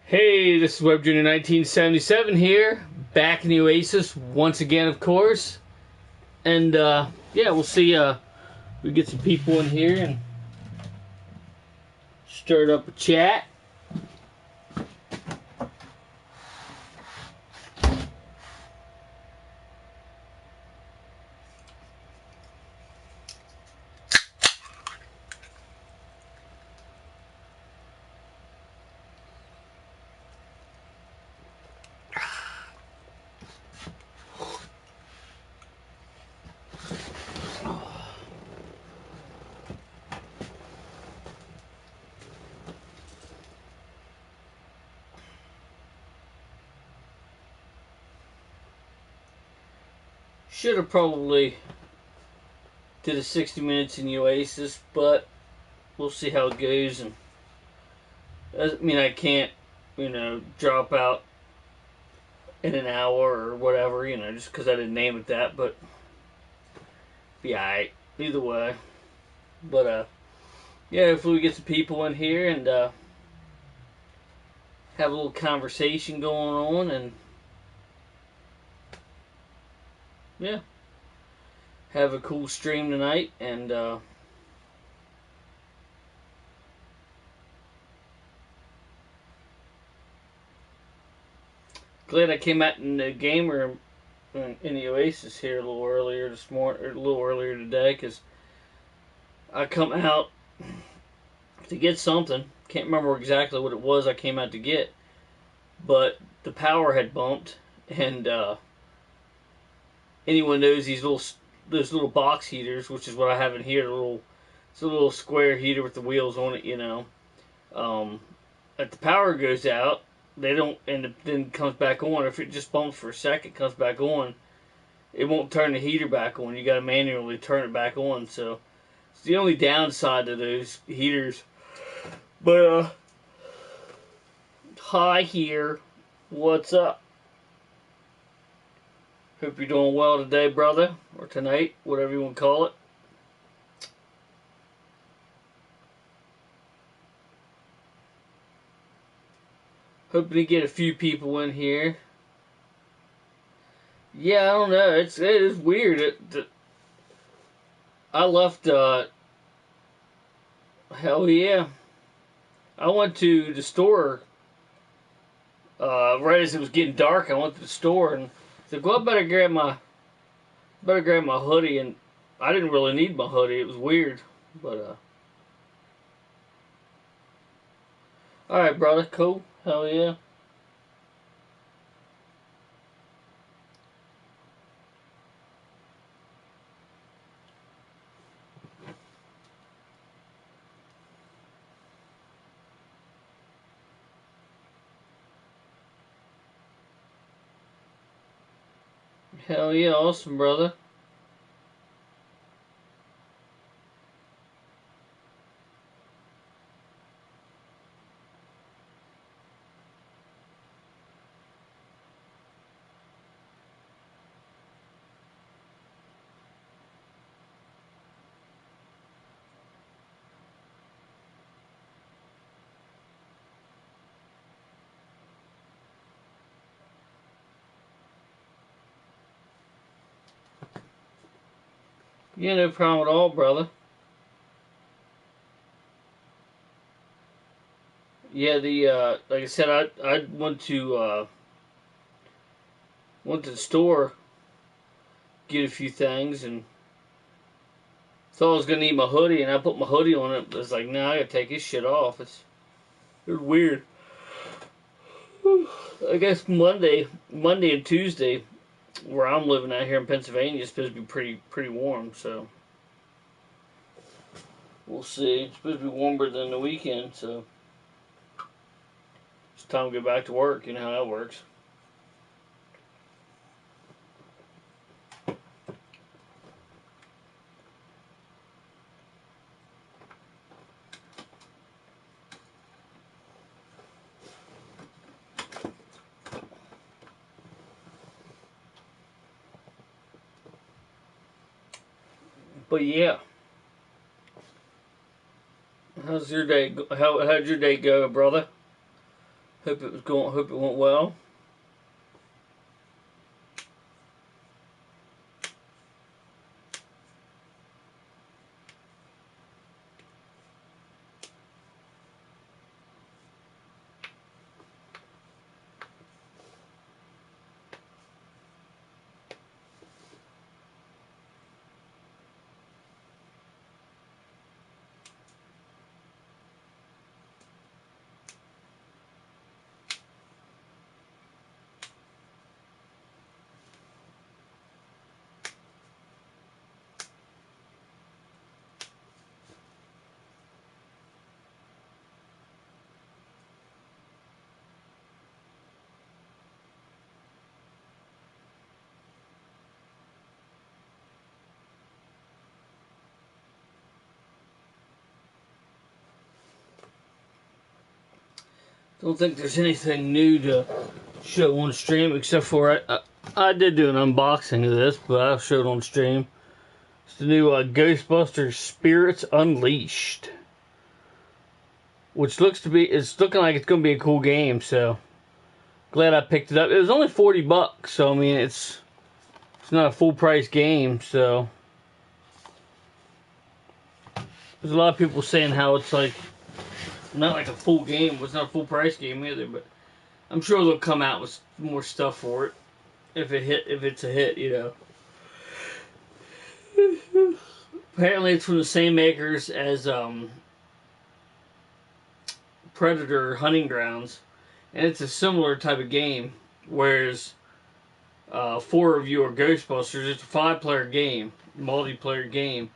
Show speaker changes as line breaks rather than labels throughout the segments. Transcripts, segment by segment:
Hey, this is Web Junior 1977 here, back in the Oasis once again, of course. And yeah, we'll see. We get some people in here and stirred up a chat. Should have probably did a 60 minutes in the Oasis, but we'll see how it goes. And I mean, I can't, drop out in an hour or whatever, just because I didn't name it that. But yeah, alright, either way. But yeah, hopefully we get some people in here and have a little conversation going on, and yeah, have a cool stream tonight. And glad I came out in the game room in the Oasis here a little earlier this morning, or a little earlier today, because I come out to get something. Can't remember exactly what it was I came out to get, but the power had bumped, and anyone knows those little box heaters, which is what I have in here. It's a little square heater with the wheels on it. If the power goes out, they don't, and then comes back on. If it just bumps for a second, comes back on, it won't turn the heater back on. You got to manually turn it back on. So it's the only downside to those heaters. But hi here, what's up? Hope you're doing well today, brother, or tonight, whatever you want to call it. Hoping to get a few people in here. Yeah, I don't know. It is weird. I left. Hell yeah! I went to the store right as it was getting dark. I went to the store and said, "Well, I better grab my hoodie." And I didn't really need my hoodie. It was weird, but all right, brother, cool. Hell yeah. Hell yeah, awesome, brother. Yeah, no problem at all, brother. Yeah, like I said, I went to the store, get a few things, and thought I was gonna need my hoodie, and I put my hoodie on it. But it's like, nah, I gotta take this shit off. It's weird. I guess Monday and Tuesday, where I'm living out here in Pennsylvania, is supposed to be pretty warm. So we'll see. It's supposed to be warmer than the weekend, so it's time to go back to work. You know how that works. But yeah, how's your day? How'd your day go, brother? Hope it went well. Don't think there's anything new to show on stream except for I did do an unboxing of this, but I'll show it on stream. It's the new Ghostbusters Spirits Unleashed, which it's looking like it's going to be a cool game. So glad I picked it up. It was only $40, so I mean it's not a full price game. So there's a lot of people saying how it's like not like a full game. It's not a full price game either, but I'm sure they'll come out with more stuff for it if it's a hit, you know. Apparently, it's from the same makers as Predator Hunting Grounds, and it's a similar type of game. Whereas 4 of you are Ghostbusters. It's a 5-player game, multiplayer game.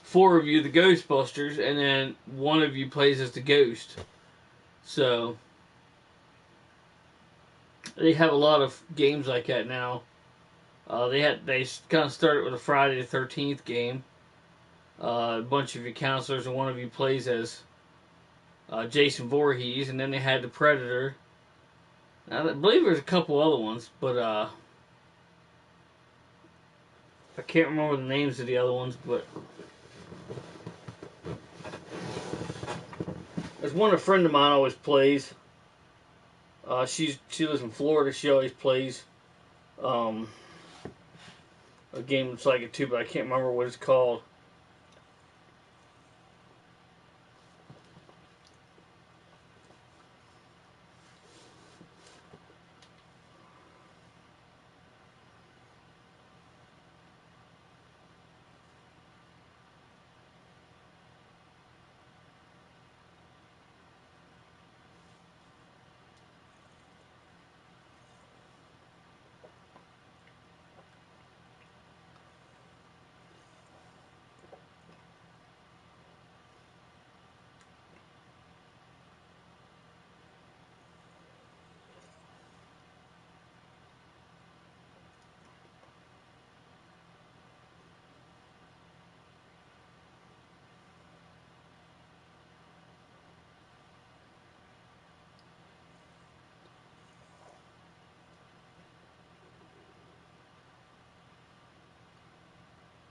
4 of you the Ghostbusters, and then 1 of you plays as the ghost. So they have a lot of games like that now. They kind of started with a Friday the 13th game. A bunch of you counselors, and 1 of you plays as Jason Voorhees, and then they had the Predator. Now, I believe there's a couple other ones, but I can't remember the names of the other ones. But there's one a friend of mine always plays. She lives in Florida. She always plays a game that's like it too, but I can't remember what it's called.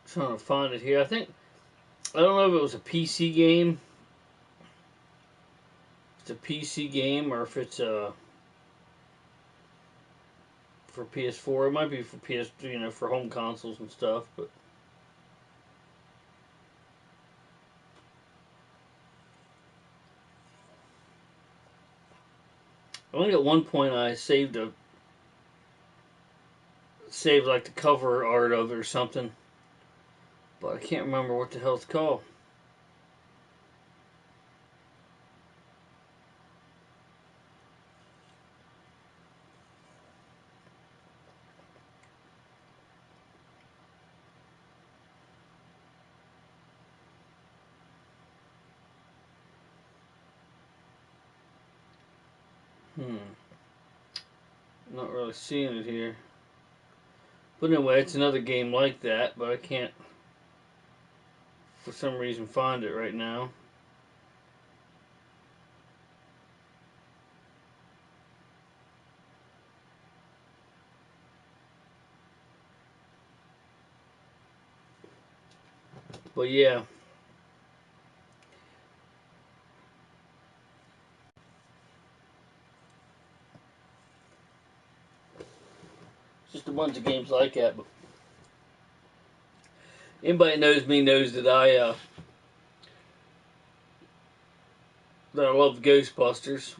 Trying to find it here. I don't know if it was a PC game. It's a PC game, or if it's for PS4. It might be for PS3, you know, for home consoles and stuff. But I think at one point I saved like the cover art of it or something. But I can't remember what the hell it's called. Not really seeing it here. But anyway, it's another game like that, but I can't for some reason find it right now. But yeah. just a bunch of games like that. But anybody knows me knows that I love Ghostbusters.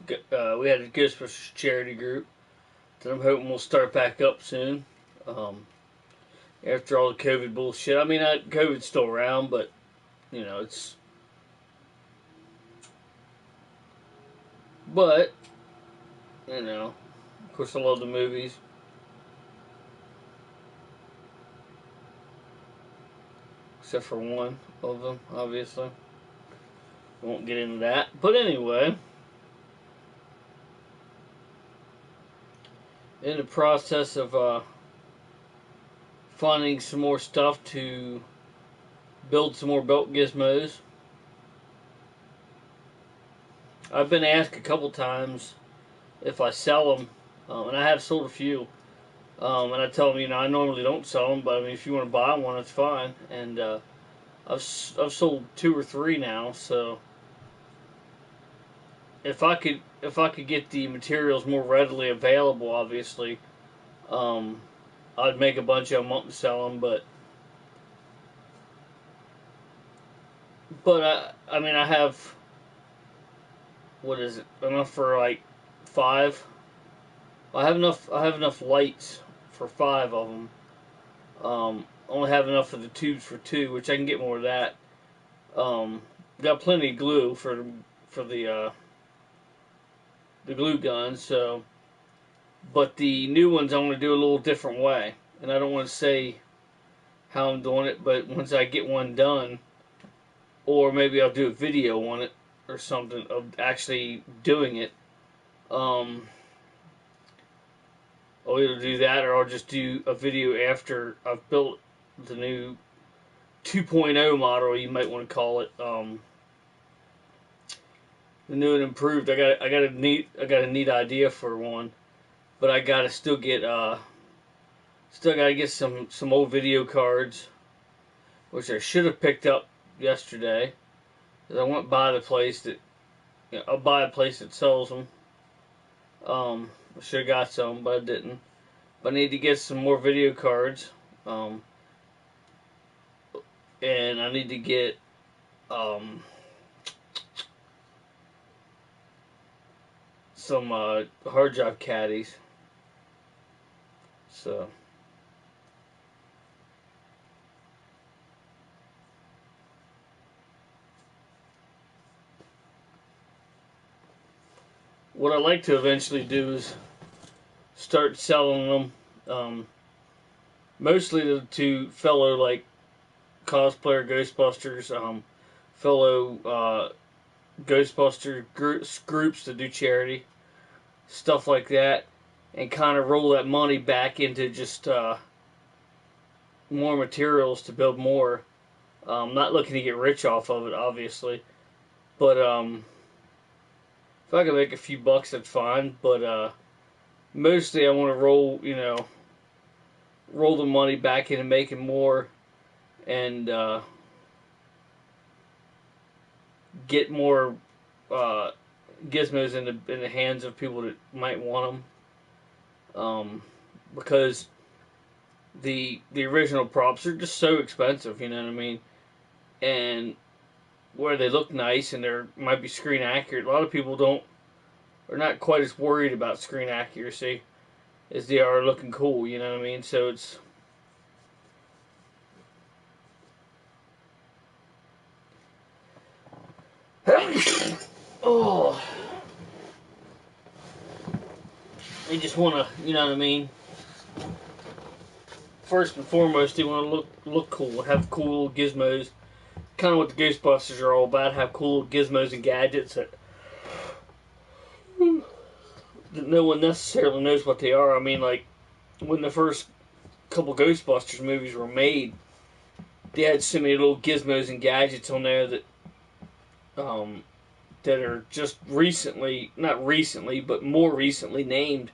We had a Ghostbusters charity group that I'm hoping will start back up soon. After all the COVID bullshit. I mean, COVID's still around, but you know, it's. But you know, of course, I love the movies. Except for one of them, obviously. Won't get into that. But anyway, in the process of finding some more stuff to build some more Belt Gizmos. I've been asked a couple times if I sell them, and I have sold a few. And I tell them, you know, I normally don't sell them, but I mean, if you want to buy one, it's fine. And I've sold 2 or 3 now, so if I could get the materials more readily available, obviously, I'd make a bunch of them up and sell them. But I mean, I have, what is it, enough for like 5. I have enough lights for 5 of them. Only have enough of the tubes for 2, which I can get more of that. Got plenty of glue for the glue gun, so. But the new ones I'm going to do a little different way, and I don't want to say how I'm doing it. But once I get one done, or maybe I'll do a video on it or something of actually doing it. I'll either do that or I'll just do a video after I've built the new 2.0 model, you might want to call it. The new and improved. I got a neat idea for one, but I gotta still gotta get some old video cards, which I should have picked up yesterday. Cause I went by the place that, you know, I'll buy a place that sells them. I should have got some, but I didn't. But I need to get some more video cards. And I need to get some hard drive caddies. So what I'd like to eventually do is start selling them, mostly to fellow like cosplayer Ghostbusters, fellow Ghostbuster groups to do charity, stuff like that, and kind of roll that money back into just more materials to build more. I'm not looking to get rich off of it, obviously, but if I can make a few bucks, that's fine. But mostly I want to roll the money back into making more, and get more gizmos in the hands of people that might want them. Because the original props are just so expensive, you know what I mean? And where they look nice and they might be screen accurate, a lot of people are not quite as worried about screen accuracy as they are looking cool, you know what I mean? So it's oh, they just want to, you know what I mean? First and foremost, they want to look cool, have cool gizmos. Kind of what the Ghostbusters are all about, have cool gizmos and gadgets that no one necessarily knows what they are. I mean, like, when the first couple Ghostbusters movies were made, they had so many little gizmos and gadgets on there that that are just recently, not recently, but more recently named.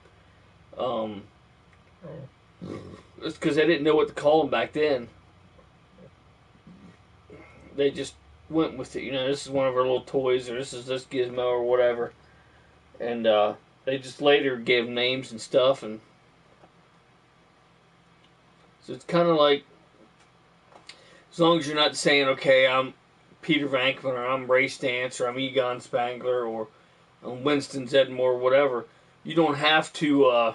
It's because they didn't know what to call them back then. They just went with it, you know, this is one of our little toys, or this is this gizmo, or whatever. And they just later gave names and stuff, and So it's kind of like, as long as you're not saying, okay, I'm Peter Venkman, or I'm Ray Stantz, or I'm Egon Spangler, or I'm Winston Zeddemore, or whatever, you don't have to.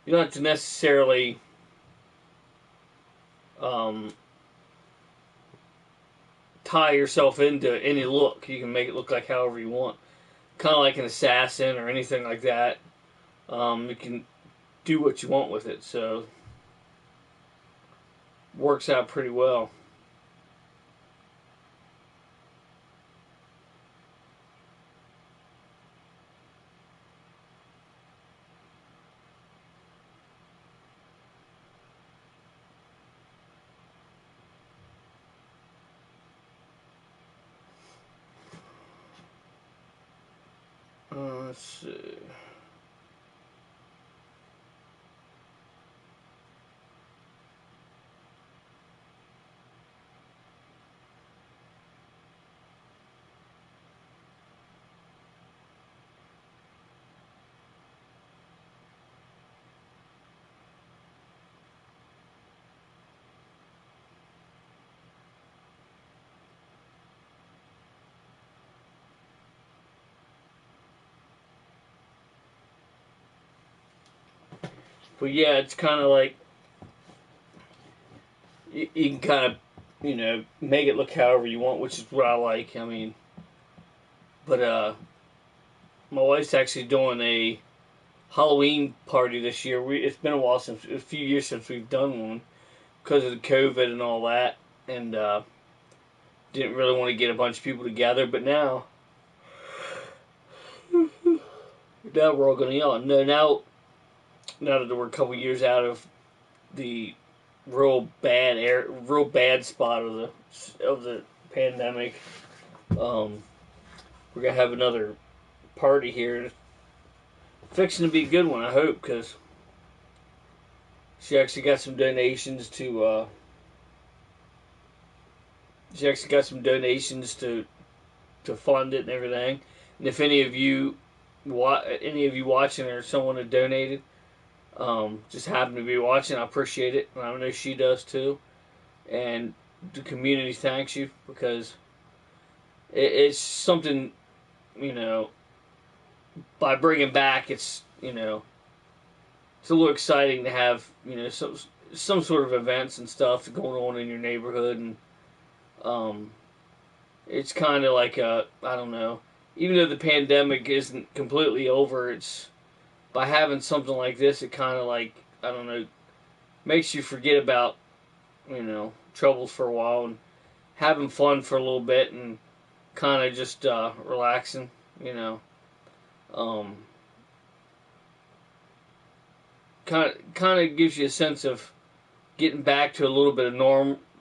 You don't have to necessarily um, tie yourself into any look. You can make it look like however you want. Kind of like an assassin or anything like that. You can do what you want with it, so works out pretty well. Let's see. But yeah, it's kind of like you can kind of, make it look however you want, which is what I like. I mean, but my wife's actually doing a Halloween party this year. It's been a few years since we've done one because of the COVID and all that, and didn't really want to get a bunch of people together. But now we're all going to yell. No, now that we're a couple years out of the real bad spot of the pandemic, we're gonna have another party here. It's fixing to be a good one, I hope, because she actually got some donations to. She actually got some donations to fund it and everything. And if any of you watching or someone that donated, just happen to be watching, I appreciate it, and I know she does too. And the community thanks you, because it's something, you know. By bringing back, it's it's a little exciting to have some sort of events and stuff going on in your neighborhood, and it's kind of like I don't know. Even though the pandemic isn't completely over, it's by having something like this, it kind of like, I don't know, makes you forget about troubles for a while and having fun for a little bit and kind of just relaxing, you know. Um, kind of gives you a sense of getting back to a little bit of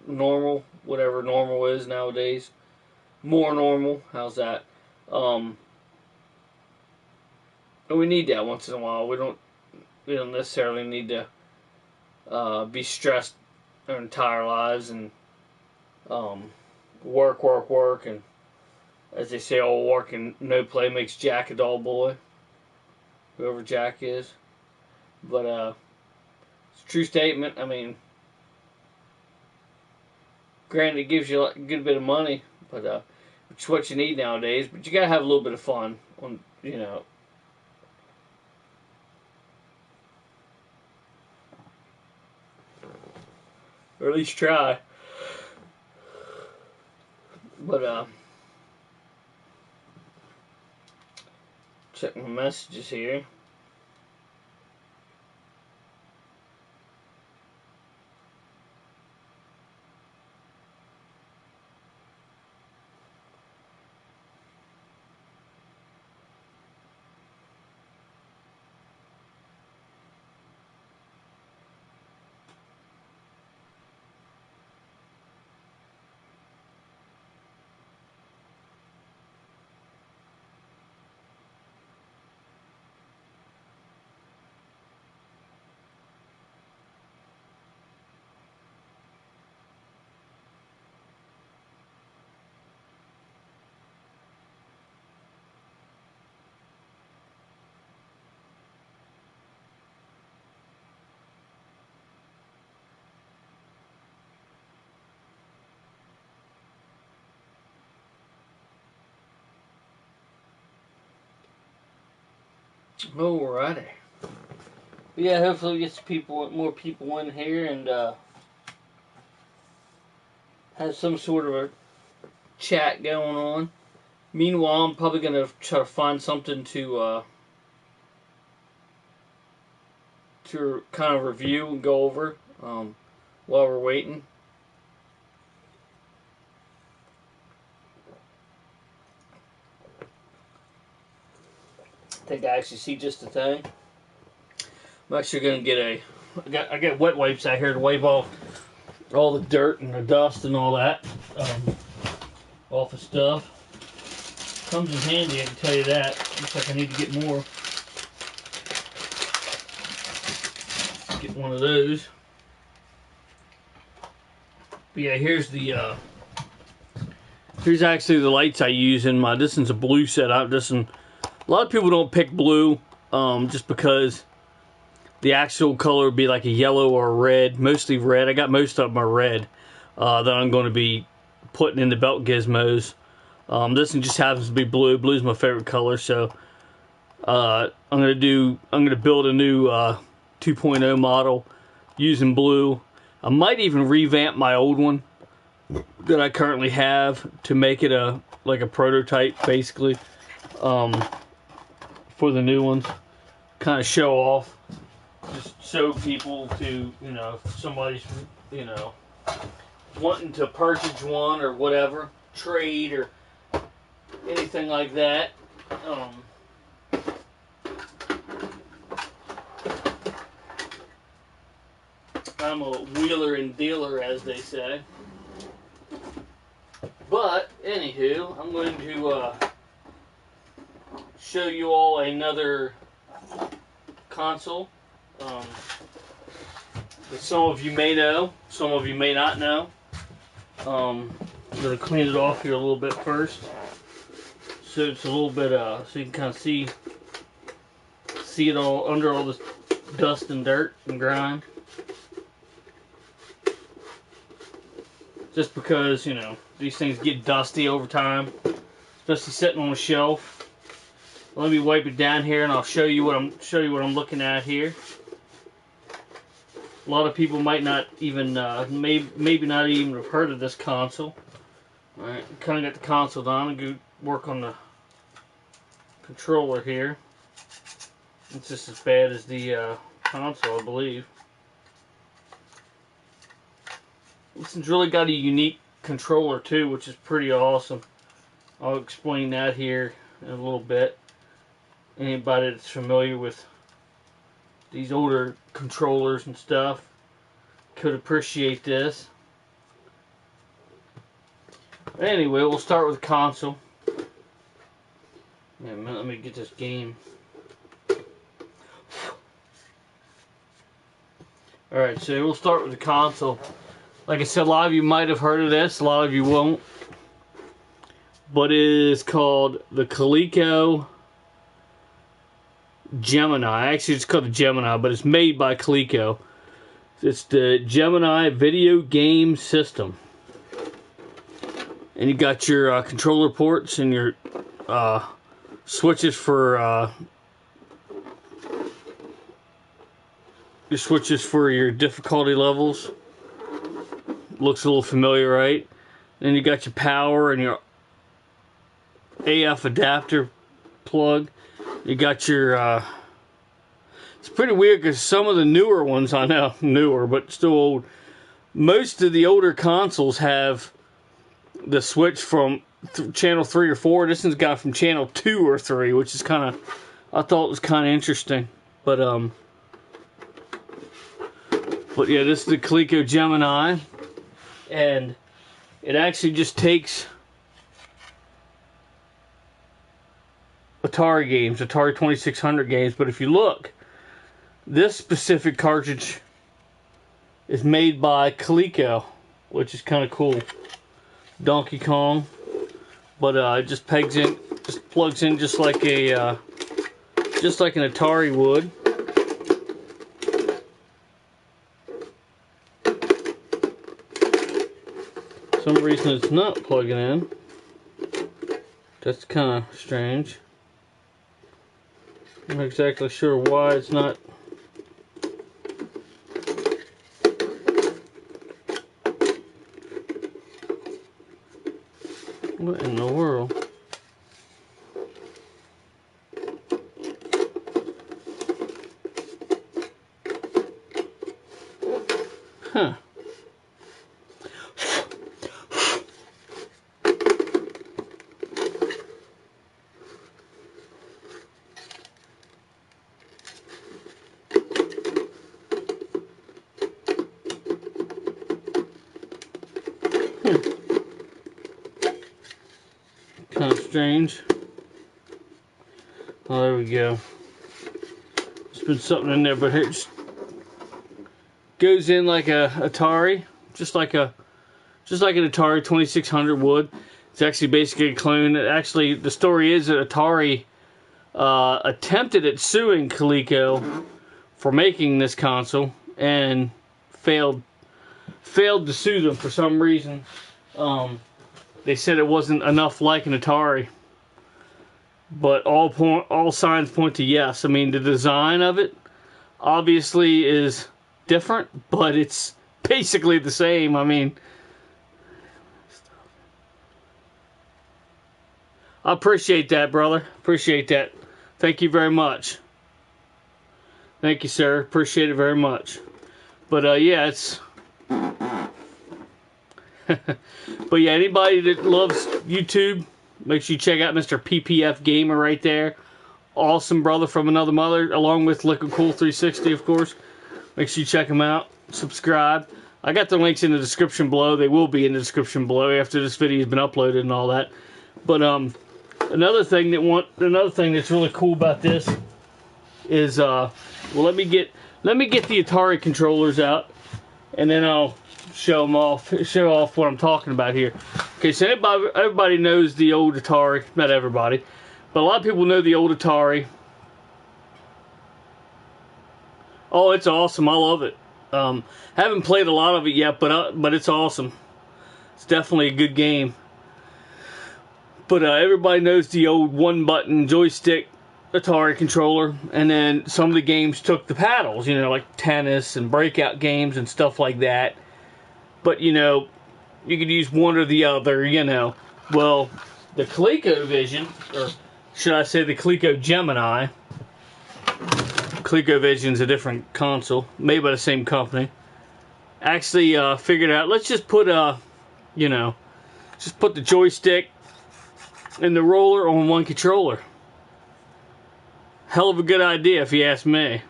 normal, whatever normal is nowadays. More normal. How's that? Um, and we need that once in a while. We don't necessarily need to be stressed our entire lives and um, work, and as they say, all work and no play makes Jack a dull boy. Whoever Jack is, but it's a true statement. I mean, granted, it gives you a good bit of money, but it's what you need nowadays. But you gotta have a little bit of fun, or at least try. But check my messages here. Alrighty. Yeah, hopefully we get some more people in here and have some sort of a chat going on. Meanwhile, I'm probably gonna try to find something to kind of review and go over while we're waiting. I think I actually see just the thing. I'm actually gonna get I got wet wipes out here to wipe off all the dirt and the dust and all that off the stuff. Comes in handy, I can tell you that. Looks like I need to get more. Get one of those. But yeah, here's actually the lights I use in my. This is a blue setup. A lot of people don't pick blue, just because the actual color would be like a yellow or a red, mostly red. I got most of them are red that I'm going to be putting in the Belt Gizmos. This one just happens to be blue. Blue's my favorite color, so I'm gonna build a new 2.0 model using blue. I might even revamp my old one that I currently have to make it like a prototype, basically, for the new ones. Kind of show off, just show people to, if somebody's, wanting to purchase one or whatever, trade or anything like that. I'm a wheeler and dealer, as they say. But, anywho, I'm going to show you all another console that some of you may know, some of you may not know. I'm going to clean it off here a little bit first, so it's a little bit, so you can kind of see it all under all this dust and dirt and grime. Just because, these things get dusty over time, especially sitting on a shelf. Let me wipe it down here, and I'll show you what I'm looking at here. A lot of people might not even, maybe not even have heard of this console. All right, kind of got the console done. I'm gonna go work on the controller here. It's just as bad as the console, I believe. This one's really got a unique controller too, which is pretty awesome. I'll explain that here in a little bit. Anybody that's familiar with these older controllers and stuff could appreciate this. Anyway, we'll start with the console. Yeah, let me get this game. Alright, so we'll start with the console. Like I said, a lot of you might have heard of this, a lot of you won't. But it is called the Cleco Gemini. Actually, it's called the Gemini, but it's made by Cleco. It's the Gemini video game system. And you got your controller ports and your switches for your difficulty levels. Looks a little familiar, right? Then you got your power and your AF adapter plug. You got your it's pretty weird because some of the newer ones, I know, newer, but still old. Most of the older consoles have the switch from channel 3 or 4. This one's got from channel 2 or 3, which is kind of, I thought it was kind of interesting. But yeah, this is the Cleco Gemini. And it actually just takes Atari games, Atari 2600 games. But if you look, this specific cartridge is made by Cleco, which is kind of cool. Donkey Kong, but it just plugs in just like an Atari would. For some reason it's not plugging in. That's kind of strange. I'm not exactly sure why it's not. What in the world? Huh. Kind of strange. Oh, there we go. There's been something in there, but it just goes in like a Atari, just like an Atari 2600 would. It's actually basically a clone. Actually, the story is that Atari attempted at suing Cleco for making this console and failed to sue them for some reason. They said it wasn't enough like an Atari, but all signs point to yes. I mean, the design of it obviously is different, but it's basically the same. I mean, I appreciate that, brother. Appreciate that. Thank you very much. Thank you, sir. Appreciate it very much. But yeah, it's but yeah, anybody that loves YouTube, make sure you check out Mr. PPF Gamer right there. Awesome brother from another mother, along with Liquid Cool 360, of course. Make sure you check him out. Subscribe. I got the links in the description below. They will be in the description below after this video has been uploaded and all that. But another thing that's really cool about this is well, let me get the Atari controllers out, and then I'll show off what I'm talking about here. Okay, so everybody knows the old Atari. Not everybody, but a lot of people know the old Atari. Oh, it's awesome. I love it. Haven't played a lot of it yet, but it's awesome. It's definitely a good game. But everybody knows the old one-button joystick Atari controller, and then some of the games took the paddles, you know, like tennis and breakout games and stuff like that. But, you know, you could use one or the other, you know. Well, the Cleco Vision, or should I say the Cleco Gemini. Cleco Vision's a different console, made by the same company. Actually figured out, let's just put you know, just put the joystick and the roller on one controller. Hell of a good idea, if you ask me.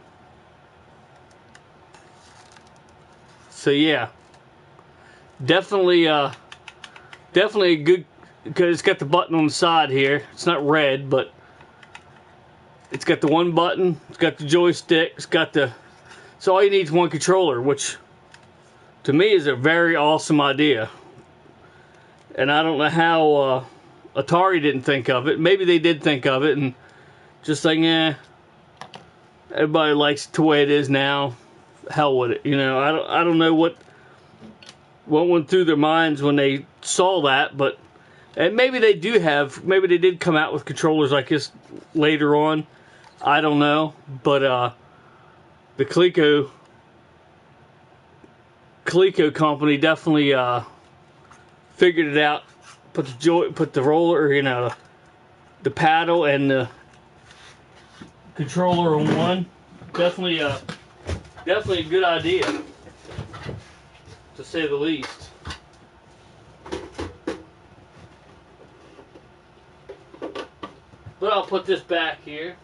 So yeah, definitely a good, because it's got the button on the side here. It's not red, but it's got the one button. It's got the joystick. So all you need is one controller, which to me is a very awesome idea. And I don't know how Atari didn't think of it. Maybe they did think of it and just like, everybody likes it the way it is now. Hell with it, you know. I don't know what went through their minds when they saw that, but and maybe they did come out with controllers like this later on. I don't know, but the Cleco company definitely figured it out. Put the roller, you know, the paddle and the controller on one. Definitely a good idea, to say the least. But I'll put this back here.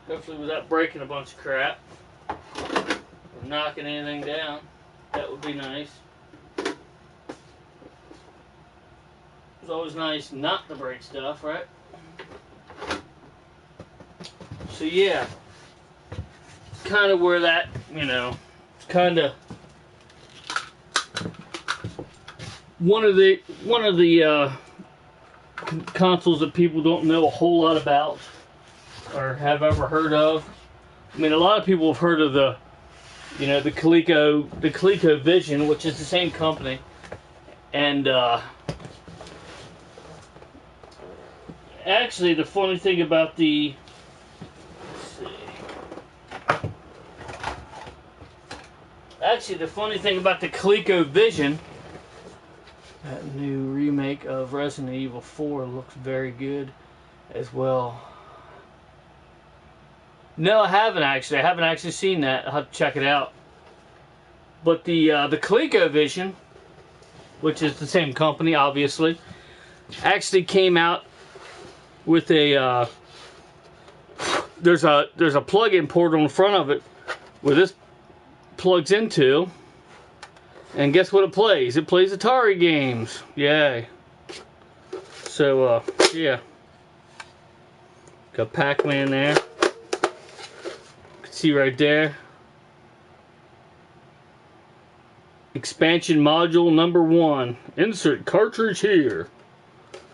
Hopefully without breaking a bunch of crap or knocking anything down. That would be nice. It's always nice not to break stuff, right? So yeah, kind of where that, you know, kind of one of the consoles that people don't know a whole lot about or have ever heard of. I mean, a lot of people have heard of the Cleco Vision, which is the same company, and Actually, the funny thing about the... Let's see. Actually, the funny thing about the Cleco Vision, that new remake of Resident Evil 4 looks very good as well. No, I haven't actually. I haven't actually seen that. I'll have to check it out. But the Cleco Vision, which is the same company, obviously, actually came out with a there's a plug-in port on the front of it where this plugs into, and guess what it plays? It plays Atari games. Yay! So yeah, got Pac-Man there. You can see right there. Expansion module number 1. Insert cartridge here.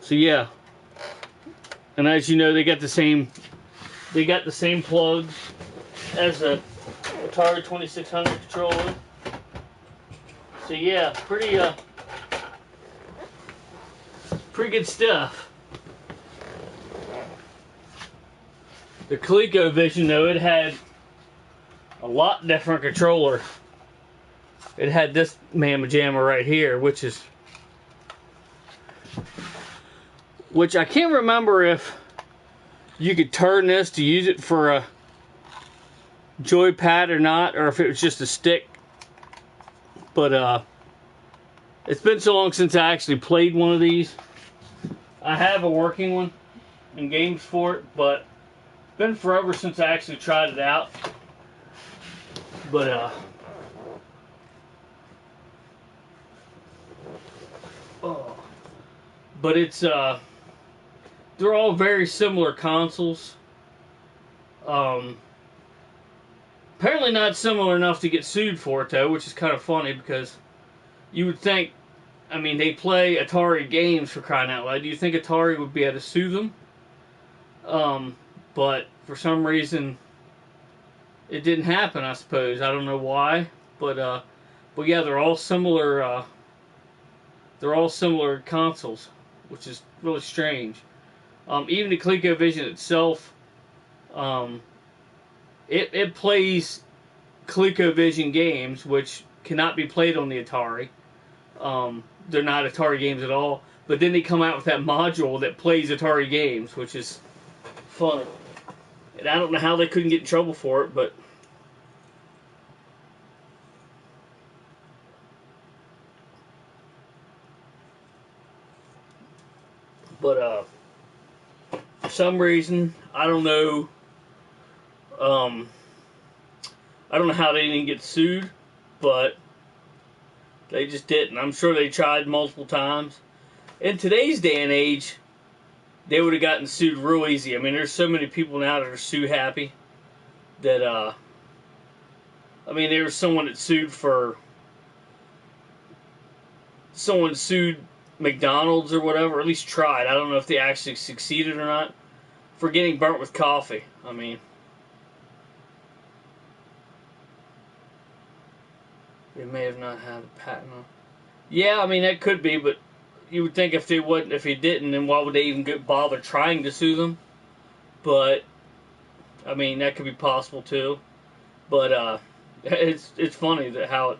So yeah, and as you know, they got the same plugs as a Atari 2600 controller. So yeah, pretty good stuff. The Cleco Vision, though, it had a lot different controller. It had this mamma jamma right here, which I can't remember if you could turn this to use it for a joypad or not, or if it was just a stick. But it's been so long since I actually played one of these. I have a working one and games for it, but it's been forever since I actually tried it out. But it's they're all very similar consoles. Apparently not similar enough to get sued for it, though, which is kind of funny because you would think, I mean, they play Atari games, for crying out loud. Do you think Atari would be able to sue them? But for some reason, it didn't happen, I suppose. I don't know why, but yeah, they're all similar consoles, which is really strange. Even the ColecoVision itself, it plays ColecoVision games, which cannot be played on the Atari. They're not Atari games at all. But then they come out with that module that plays Atari games, which is funny. And I don't know how they couldn't get in trouble for it, but... for some reason, I don't know how they didn't get sued, but they just didn't. I'm sure they tried multiple times. In today's day and age, they would have gotten sued real easy. I mean, there's so many people now that are sue happy that, I mean, there was someone that sued McDonald's or whatever, or at least tried. I don't know if they actually succeeded or not, for getting burnt with coffee. I mean, they may have not had a patent on. Yeah, I mean, that could be, but you would think if he didn't, then why would they even bother trying to sue them? But I mean, that could be possible too. But it's funny that how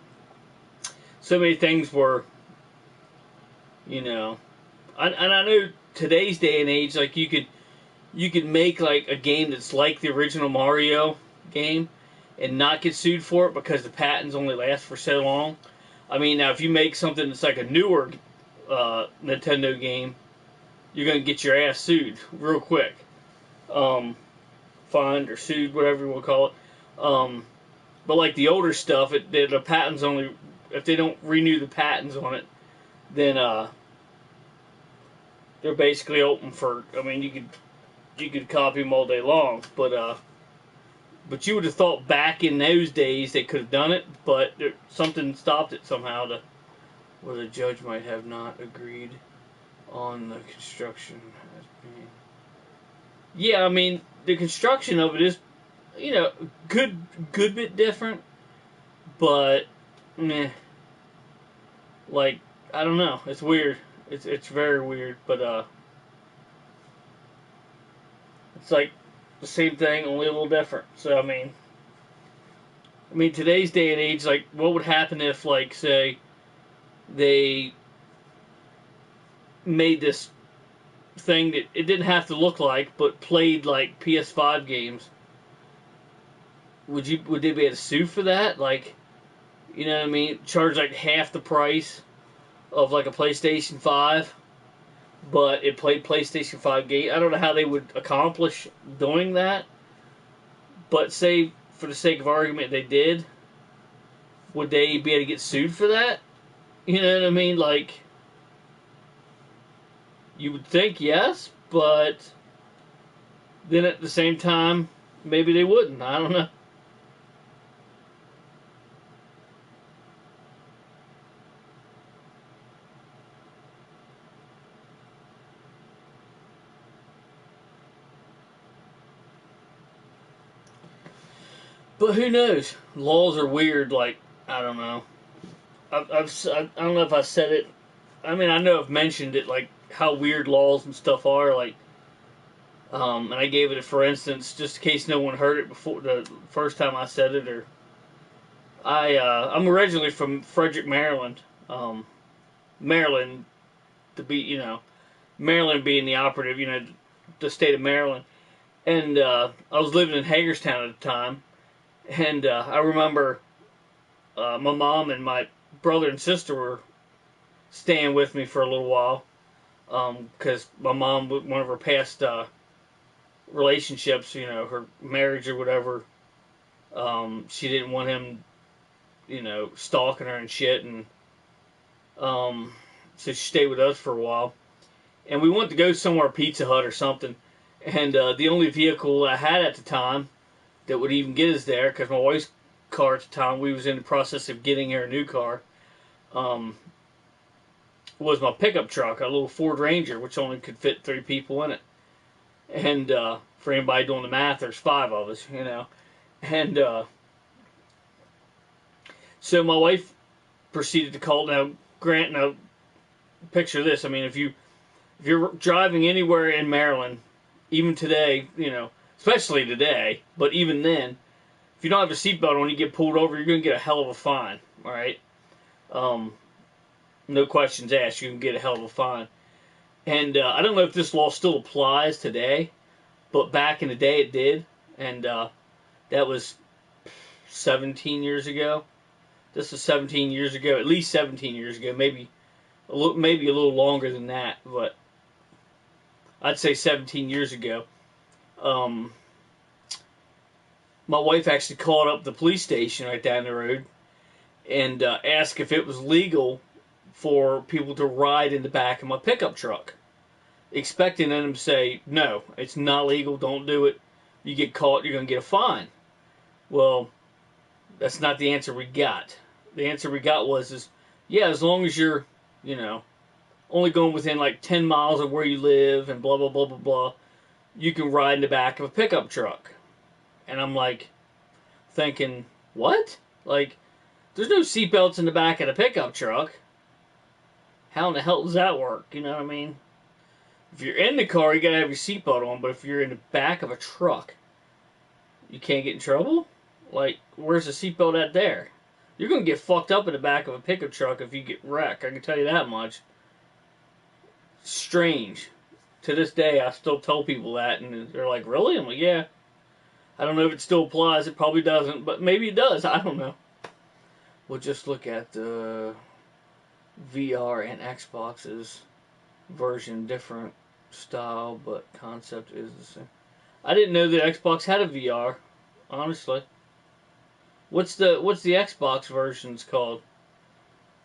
so many things were, you know, and I know today's day and age, like you could make like a game that's like the original Mario game and not get sued for it because the patents only last for so long. I mean, now if you make something that's like a newer Nintendo game, you're going to get your ass sued real quick. Fined or sued, whatever you want to call it. But like the older stuff, the patents only, if they don't renew the patents on it, then they're basically open for, I mean, you could copy them all day long, but you would have thought back in those days they could have done it, but something stopped it somehow where the judge might have not agreed on the construction. Yeah, I mean, the construction of it is, you know, good bit different, but meh. Like, I don't know, it's weird. It's very weird, but It's like the same thing, only a little different. So I mean, today's day and age, like, what would happen if, like, say, they made this thing that it didn't have to look like, but played like PS5 games? Would they be able to sue for that? Like, you know what I mean? Charge like half the price of like a PlayStation 5, but it played PlayStation 5 game. I don't know how they would accomplish doing that, but say for the sake of argument they did, would they be able to get sued for that? You know what I mean? Like, you would think yes, but then at the same time, maybe they wouldn't. I don't know. But who knows? Laws are weird. Like, I don't know. I don't know if I said it. I mean, I know I've mentioned it. Like how weird laws and stuff are. Like, and I gave it a for instance, just in case no one heard it before the first time I said it. Or I'm originally from Frederick, Maryland. Maryland, to be Maryland being the operative, the state of Maryland. And I was living in Hagerstown at the time. And I remember my mom and my brother and sister were staying with me for a little while because my mom, one of her past relationships, her marriage or whatever, she didn't want him, stalking her and shit, and so she stayed with us for a while. And we wanted to go somewhere, Pizza Hut or something, and the only vehicle I had at the time that would even get us there, because my wife's car at the time, we was in the process of getting her a new car, was my pickup truck, a little Ford Ranger, which only could fit 3 people in it. And for anybody doing the math, there's 5 of us, And so my wife proceeded to call. Now, Grant, now picture this. I mean, if you're driving anywhere in Maryland, even today, especially today, but even then, if you don't have a seatbelt on, you get pulled over, you're going to get a hell of a fine, all right? No questions asked, you can get a hell of a fine. And I don't know if this law still applies today, but back in the day it did, and that was 17 years ago. This was 17 years ago, at least 17 years ago, maybe a little longer than that, but I'd say 17 years ago. My wife actually called up the police station right down the road and asked if it was legal for people to ride in the back of my pickup truck, expecting them to say, no, it's not legal, don't do it. You get caught, you're going to get a fine. Well, that's not the answer we got. The answer we got was, yeah, as long as you're, only going within like 10 miles of where you live and blah, blah, blah, blah, blah, you can ride in the back of a pickup truck. And I'm like, thinking, what? Like, there's no seatbelts in the back of the pickup truck. How in the hell does that work? You know what I mean? If you're in the car, you gotta have your seatbelt on, but if you're in the back of a truck, you can't get in trouble? Like, where's the seatbelt at there? You're gonna get fucked up in the back of a pickup truck if you get wrecked, I can tell you that much. Strange. To this day, I still tell people that, and they're like, really? I'm like, yeah. I don't know if it still applies, it probably doesn't, but maybe it does, I don't know. We'll just look at the VR and Xbox's version, different style, but concept is the same. I didn't know that Xbox had a VR, honestly. What's the Xbox versions called?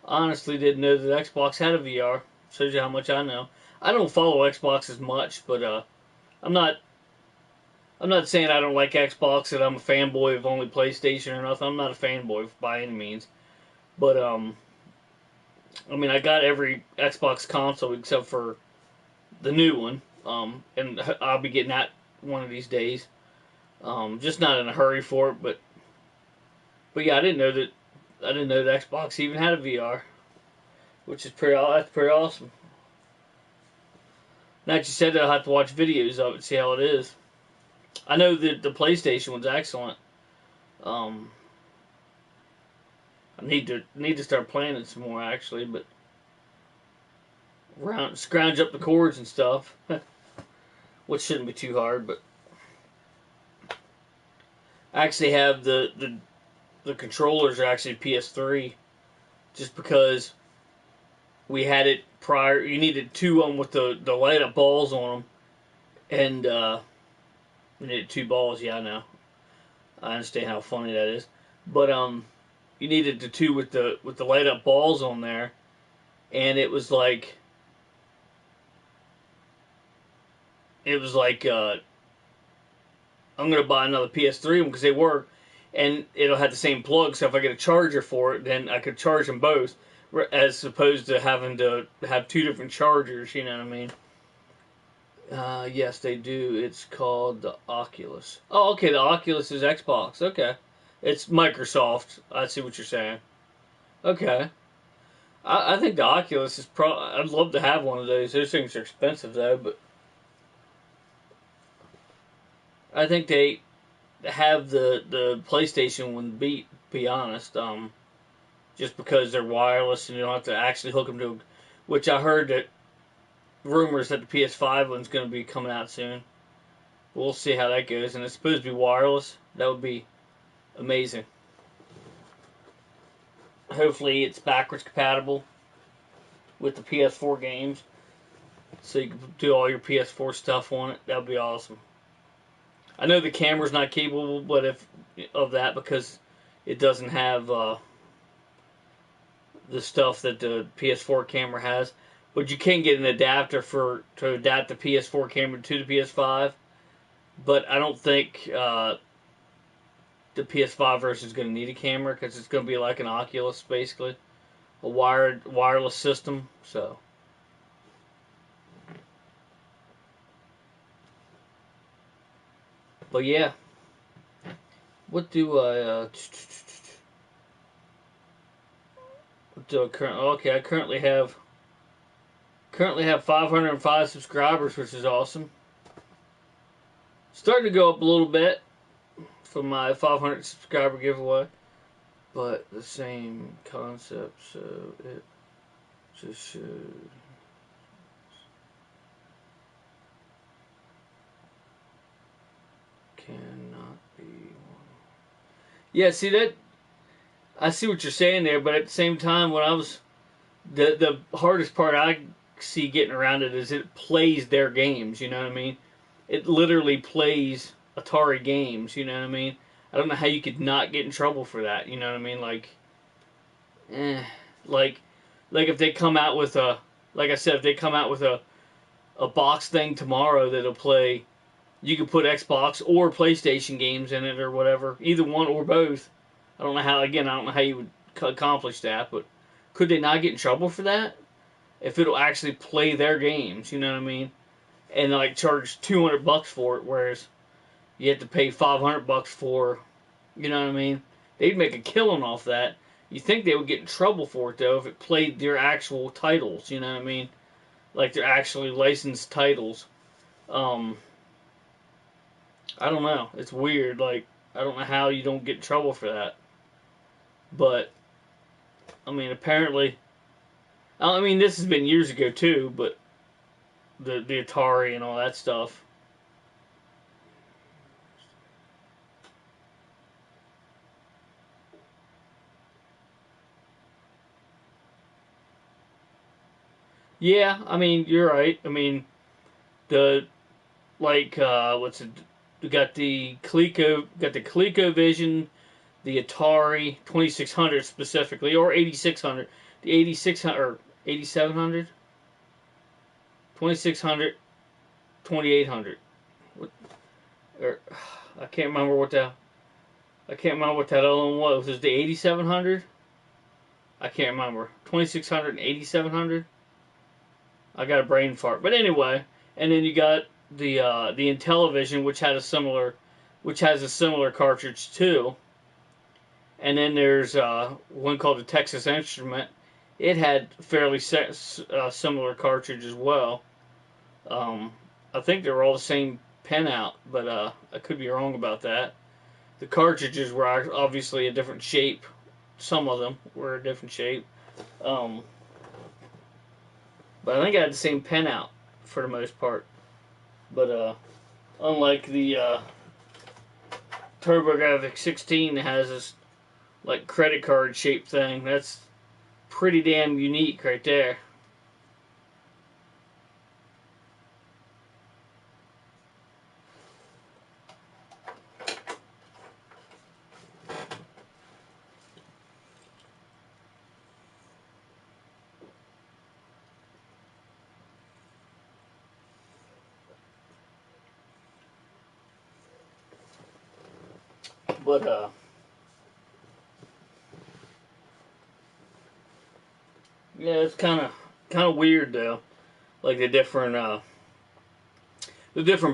Honestly, didn't know that Xbox had a VR. Shows you how much I know. I don't follow Xbox as much, but I'm not saying I don't like Xbox, that I'm a fanboy of only PlayStation or nothing. I'm not a fanboy by any means. But I mean, I got every Xbox console except for the new one, and I'll be getting that one of these days. Just not in a hurry for it, but yeah, I didn't know that Xbox even had a VR, which is that's pretty awesome. Now that you said that, I'll have to watch videos of it, see how it is. I know that the PlayStation one's excellent. Um, I need to start playing it some more actually, but scrounge up the cords and stuff, which shouldn't be too hard. But I actually have the controllers are actually PS3, just because we had it prior. You needed two of them with the light up balls on them, and we needed two balls. Yeah, I know. I understand how funny that is, but you needed the two with the light up balls on there, and it was like I'm gonna buy another PS3 because they work, and it'll have the same plug. So if I get a charger for it, then I could charge them both, as opposed to having to have two different chargers. You know what I mean? Yes, they do. It's called the Oculus. Oh, okay. The Oculus is Xbox. Okay, it's Microsoft. I see what you're saying. Okay. I think the Oculus is I'd love to have one of those. Those things are expensive though, but I think they have the PlayStation one beat. Be honest, just because they're wireless and you don't have to actually hook them to. Which I heard that rumors that the PS5 one's going to be coming out soon. We'll see how that goes, and it's supposed to be wireless. That would be amazing. Hopefully, it's backwards compatible with the PS4 games, so you can do all your PS4 stuff on it. That would be awesome. I know the camera's not capable, but of that because it doesn't have the stuff that the PS4 camera has. But you can get an adapter to adapt the PS4 camera to the PS5. But I don't think the PS5 version is going to need a camera because it's going to be like an Oculus, basically, a wireless system. So. But yeah, what do I currently? Okay, I currently have 505 subscribers, which is awesome. Starting to go up a little bit from my 500 subscriber giveaway, but the same concept, so it just should. Cannot be one. Yeah, see that? I see what you're saying there, but at the same time, when I was the hardest part I see getting around it is it plays their games. You know what I mean? It literally plays Atari games. You know what I mean? I don't know how you could not get in trouble for that. You know what I mean? Like if they come out with like I said, if they come out with a box thing tomorrow that'll play. You could put Xbox or PlayStation games in it or whatever, either one or both. I don't know how. Again, I don't know how you would accomplish that, but could they not get in trouble for that if it'll actually play their games? You know what I mean? And like charge $200 for it, whereas you have to pay $500 for. You know what I mean? They'd make a killing off that. You think they would get in trouble for it though if it played their actual titles? You know what I mean? Like their actually licensed titles. I don't know. It's weird. Like, I don't know how you don't get in trouble for that. But, I mean, apparently... I mean, this has been years ago, too, but the Atari and all that stuff. Yeah, I mean, you're right. I mean, what's it... We got the Cleco Vision, the Atari 2600 specifically, or 8600. The 8600 or 8700, 2600, 2800. Or I can't remember what that other one was. Was it the 8700? I can't remember. 2600 and 8700. I got a brain fart. But anyway, and then you got the Intellivision, which has a similar cartridge too. And then there's one called the Texas Instrument. It had fairly similar cartridge as well. I think they were all the same pen out, but I could be wrong about that. The cartridges were obviously a different shape. Some of them were a different shape. Um, but I think I had the same pen out for the most part. But unlike the TurboGrafx 16 that has this like credit card shaped thing, that's pretty damn unique right there. But yeah, it's kind of weird though. Like the different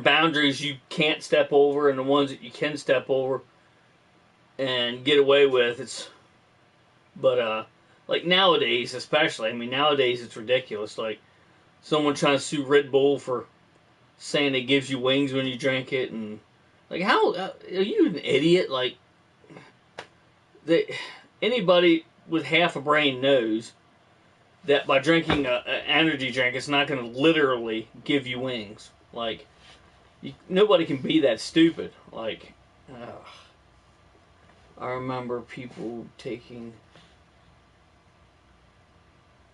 boundaries you can't step over and the ones that you can step over and get away with. But like nowadays, especially. I mean, nowadays it's ridiculous. Like someone trying to sue Red Bull for saying it gives you wings when you drink it, and like how are you an idiot? Like anybody with half a brain knows that by drinking an energy drink, it's not going to literally give you wings. Like, nobody can be that stupid. Like, I remember people taking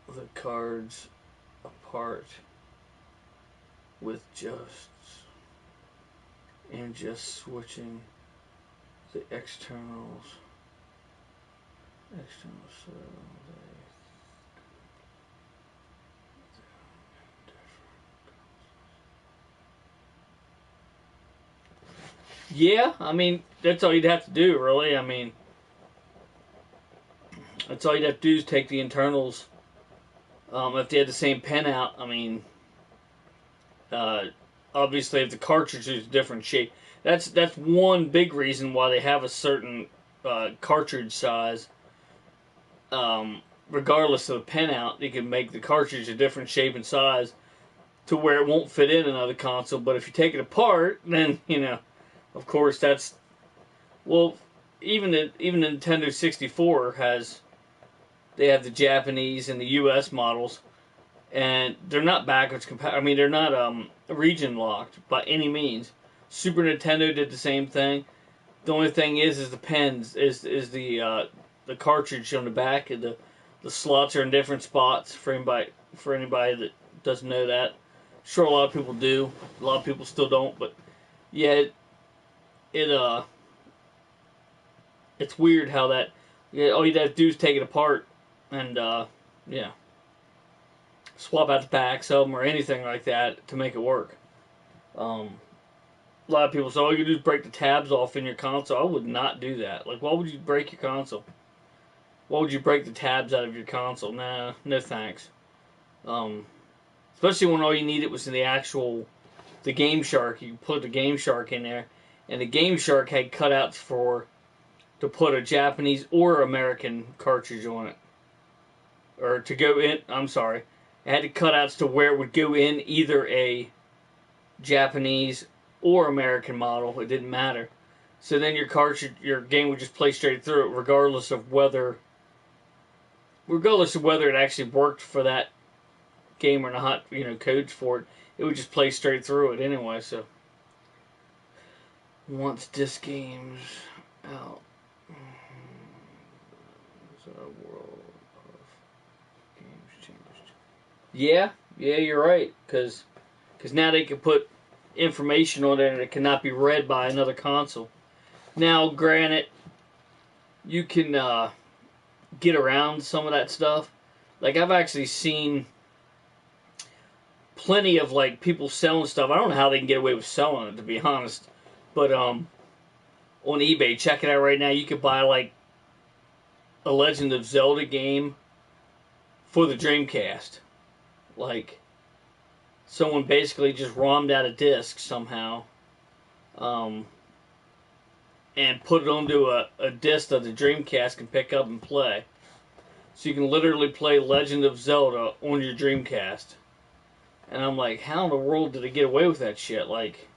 the cards apart with just switching the externals. So yeah, I mean, that's all you'd have to do, really. I mean, that's all you'd have to do is take the internals. If they had the same pen out, I mean, obviously if the cartridge is a different shape, that's one big reason why they have a certain cartridge size. Regardless of the pen out, they can make the cartridge a different shape and size to where it won't fit in another console. But if you take it apart, then of course that's even the Nintendo 64 they have the Japanese and the U.S. models, and they're not backwards compatible. I mean, they're not region locked by any means. Super Nintendo did the same thing. The only thing is the pens is the cartridge on the back. The slots are in different spots for anybody that doesn't know that. Sure, a lot of people do. A lot of people still don't. But yeah, it's weird how that. Yeah, all you'd have to do is take it apart and swap out the backs of them or anything like that to make it work. A lot of people say, all you do is break the tabs off in your console. I would not do that. Like, why would you break your console? Why would you break the tabs out of your console? Nah, no thanks. Especially when all you needed was in the Game Shark. You put the Game Shark in there, and the Game Shark had cutouts to put a Japanese or American cartridge on it. Or to go in, I'm sorry. It had the cutouts to where it would go in either a Japanese or American model. It didn't matter. So then your game would just play straight through it, regardless of whether it actually worked for that game or not. Codes for it. It would just play straight through it anyway. So once this game's out, the world of games changed. Yeah, you're right. Because now they can put information on it and it cannot be read by another console. Now, granted, you can get around some of that stuff. Like, I've actually seen plenty of like people selling stuff. I don't know how they can get away with selling it, to be honest. But on eBay, check it out right now. You could buy like a Legend of Zelda game for the Dreamcast. Like, someone basically just ROM'd out a disc somehow, and put it onto a disc that the Dreamcast can pick up and play. So you can literally play Legend of Zelda on your Dreamcast. And I'm like, how in the world did they get away with that shit? Like,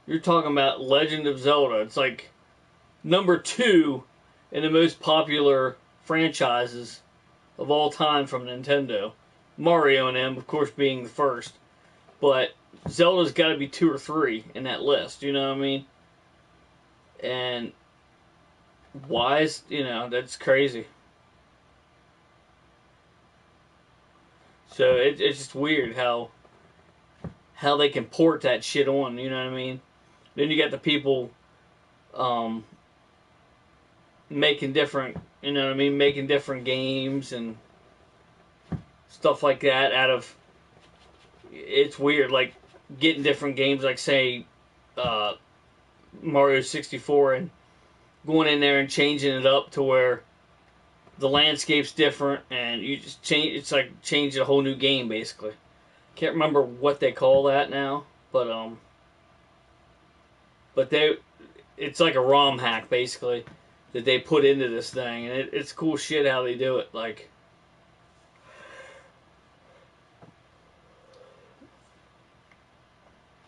You're talking about Legend of Zelda. It's like number 2 in the most popular franchises of all time from Nintendo. Mario and them, of course, being the first. But Zelda's got to be 2 or 3 in that list. You know what I mean? And why is, that's crazy. So it's just weird how they can port that shit on. You know what I mean? Then you got the people making different, making different games and stuff like that out of. It's weird, like getting different games, like say Mario 64, and going in there and changing it up to where the landscape's different, and you just change. It's like changing a whole new game, basically. Can't remember what they call that now, but it's like a ROM hack basically that they put into this thing, and it's cool shit how they do it. Like,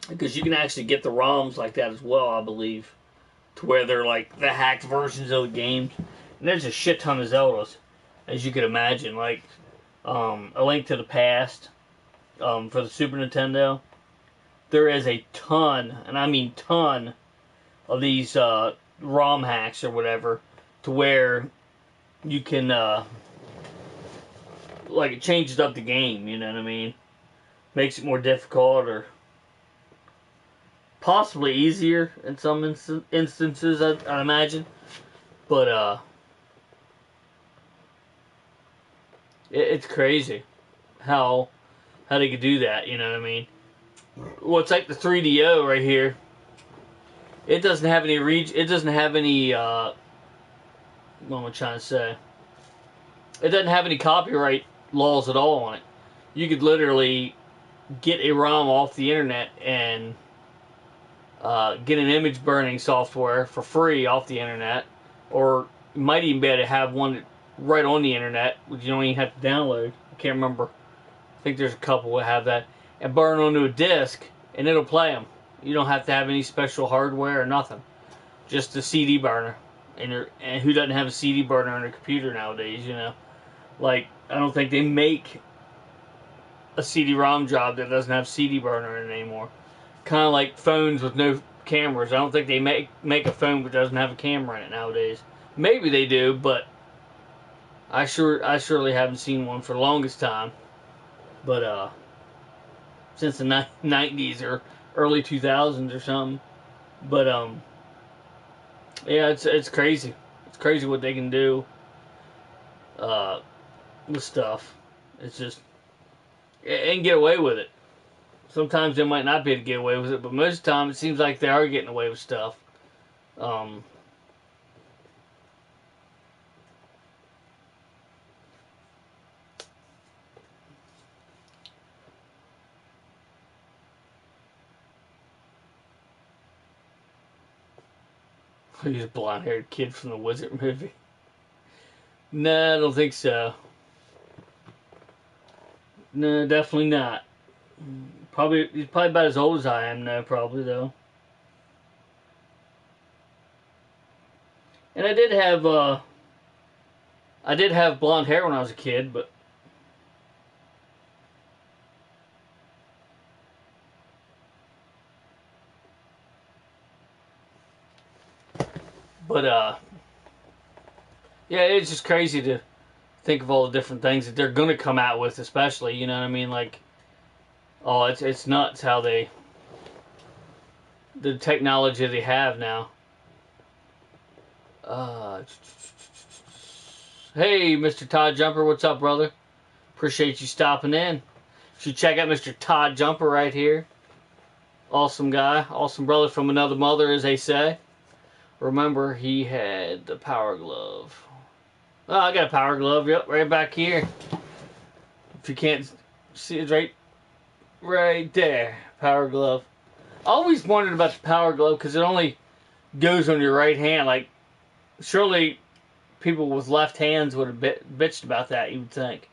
because you can actually get the ROMs like that as well, I believe, to where they're like the hacked versions of the games. And there's a shit ton of Zeldas, as you could imagine. Like A Link to the Past for the Super Nintendo. There is a ton, and I mean ton, of these ROM hacks or whatever, to where you can like it changes up the game. You know what I mean? Makes it more difficult or possibly easier in some instances, I imagine. But it's crazy how they could do that. You know what I mean? Well, it's like the 3DO right here. It doesn't have any It doesn't have any. What am I trying to say? It doesn't have any copyright laws at all on it. You could literally get a ROM off the internet and get an image burning software for free off the internet, or you might even be able to have one right on the internet, which you don't even have to download. I can't remember. I think there's a couple that have that, and burn onto a disc, and it'll play them. You don't have to have any special hardware or nothing. Just a CD burner. And who doesn't have a CD burner on their computer nowadays, Like, I don't think they make a CD-ROM job that doesn't have CD burner in it anymore. Kind of like phones with no cameras. I don't think they make a phone that doesn't have a camera in it nowadays. Maybe they do, but I surely haven't seen one for the longest time. But since the 90s or early 2000s or something. But yeah, it's crazy. It's crazy what they can do with stuff. It's just, and get away with it. Sometimes they might not be able to get away with it, but most of the time it seems like they are getting away with stuff. He's a blonde-haired kid from the Wizard movie. No, I don't think so. No, definitely not. He's probably about as old as I am now, probably, though. And I did have blonde hair when I was a kid, but yeah, it's just crazy to think of all the different things that they're gonna come out with, especially, you know what I mean? Like, oh, it's nuts how the technology they have now. Hey, Mr. Todd Jumper, what's up, brother? Appreciate you stopping in. You should check out Mr. Todd Jumper right here. Awesome guy, awesome brother from another mother, as they say. Remember, he had the Power Glove. Oh, I got a Power Glove, yep, right back here. If you can't see it, right there, Power Glove. I always wondered about the Power Glove because it only goes on your right hand. Like, surely people with left hands would have bitched about that, you would think.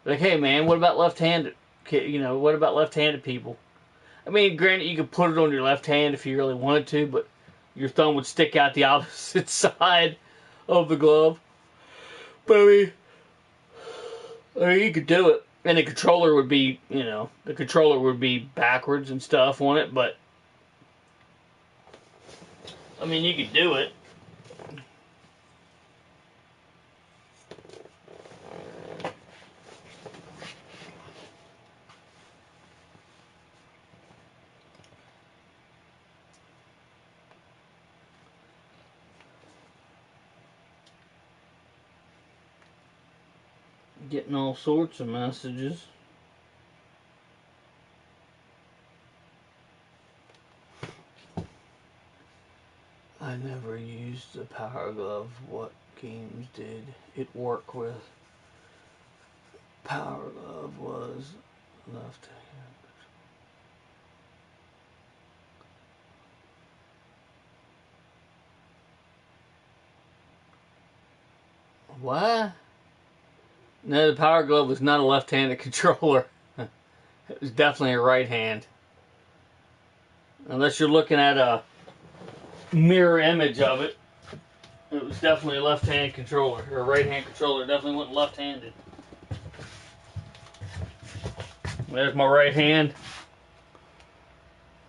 Like, hey man, what about left-handed? What about left-handed people? I mean, granted, you could put it on your left hand if you really wanted to, but your thumb would stick out the opposite side of the glove. But I mean, you could do it. And the controller would be, you know, the controller would be backwards and stuff on it, but I mean, you could do it. Getting all sorts of messages. I never used the Power Glove. What games did it work with? Power Glove was left hand. What? No, the Power Glove was not a left-handed controller. It was definitely a right hand. Unless you're looking at a mirror image of it, it was definitely a left-hand controller, or a right-hand controller. It definitely wasn't left-handed. There's my right hand.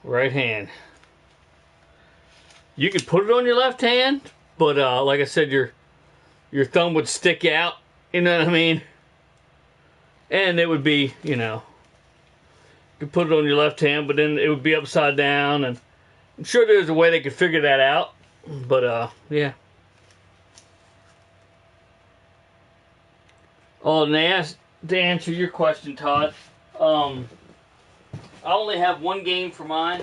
Right hand. You could put it on your left hand, but like I said, your thumb would stick out. You know what I mean? And it would be, you know, you could put it on your left hand, but then it would be upside down. And I'm sure there's a way they could figure that out. But yeah. Oh, and to answer your question, Todd, I only have one game for mine.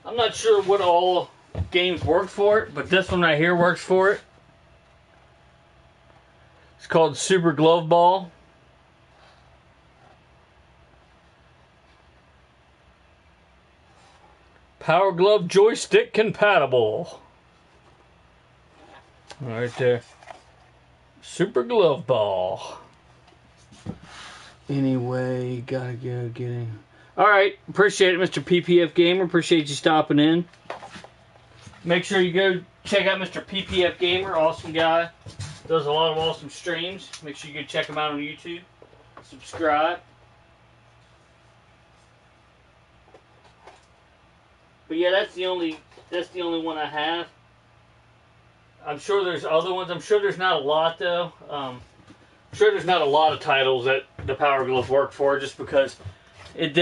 I'm not sure what all games work for it, but this one right here works for it. It's called Super Glove Ball. Power Glove joystick compatible. Right there. Super Glove Ball. Anyway, gotta go get him. Alright, appreciate it, Mr. PPF Gamer. Appreciate you stopping in. Make sure you go check out Mr. PPF Gamer. Awesome guy. Does a lot of awesome streams. Make sure you go check him out on YouTube. Subscribe. But yeah, that's the only one I have. I'm sure there's other ones. I'm sure there's not a lot though. I'm sure there's not a lot of titles that the Power Glove worked for, just because it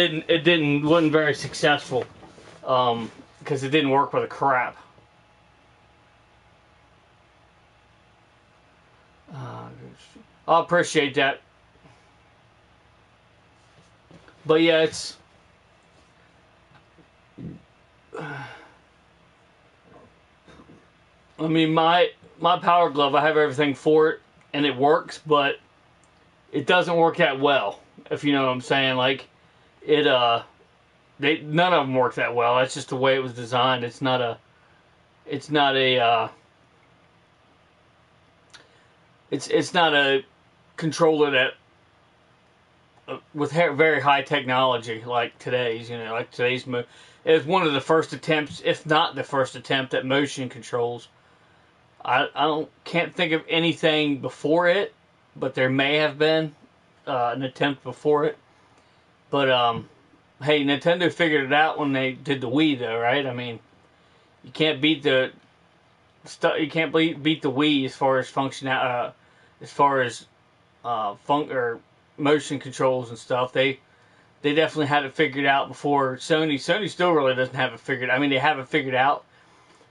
wasn't very successful. Because it didn't work with a crap. I appreciate that. But yeah, it's I mean, my Power Glove, I have everything for it, and it works, but it doesn't work that well, if you know what I'm saying. Like, it, none of them work that well. That's just the way it was designed. It's not a controller that, with very high technology like today's, you know, like today's it was one of the first attempts, if not the first attempt, at motion controls. I can't think of anything before it, but there may have been an attempt before it. But hey, Nintendo figured it out when they did the Wii, though, right? I mean, you can't beat the Wii as far as function, as far as or motion controls and stuff. They definitely had it figured out before Sony. Sony still really doesn't have it figured. I mean, they have it figured out,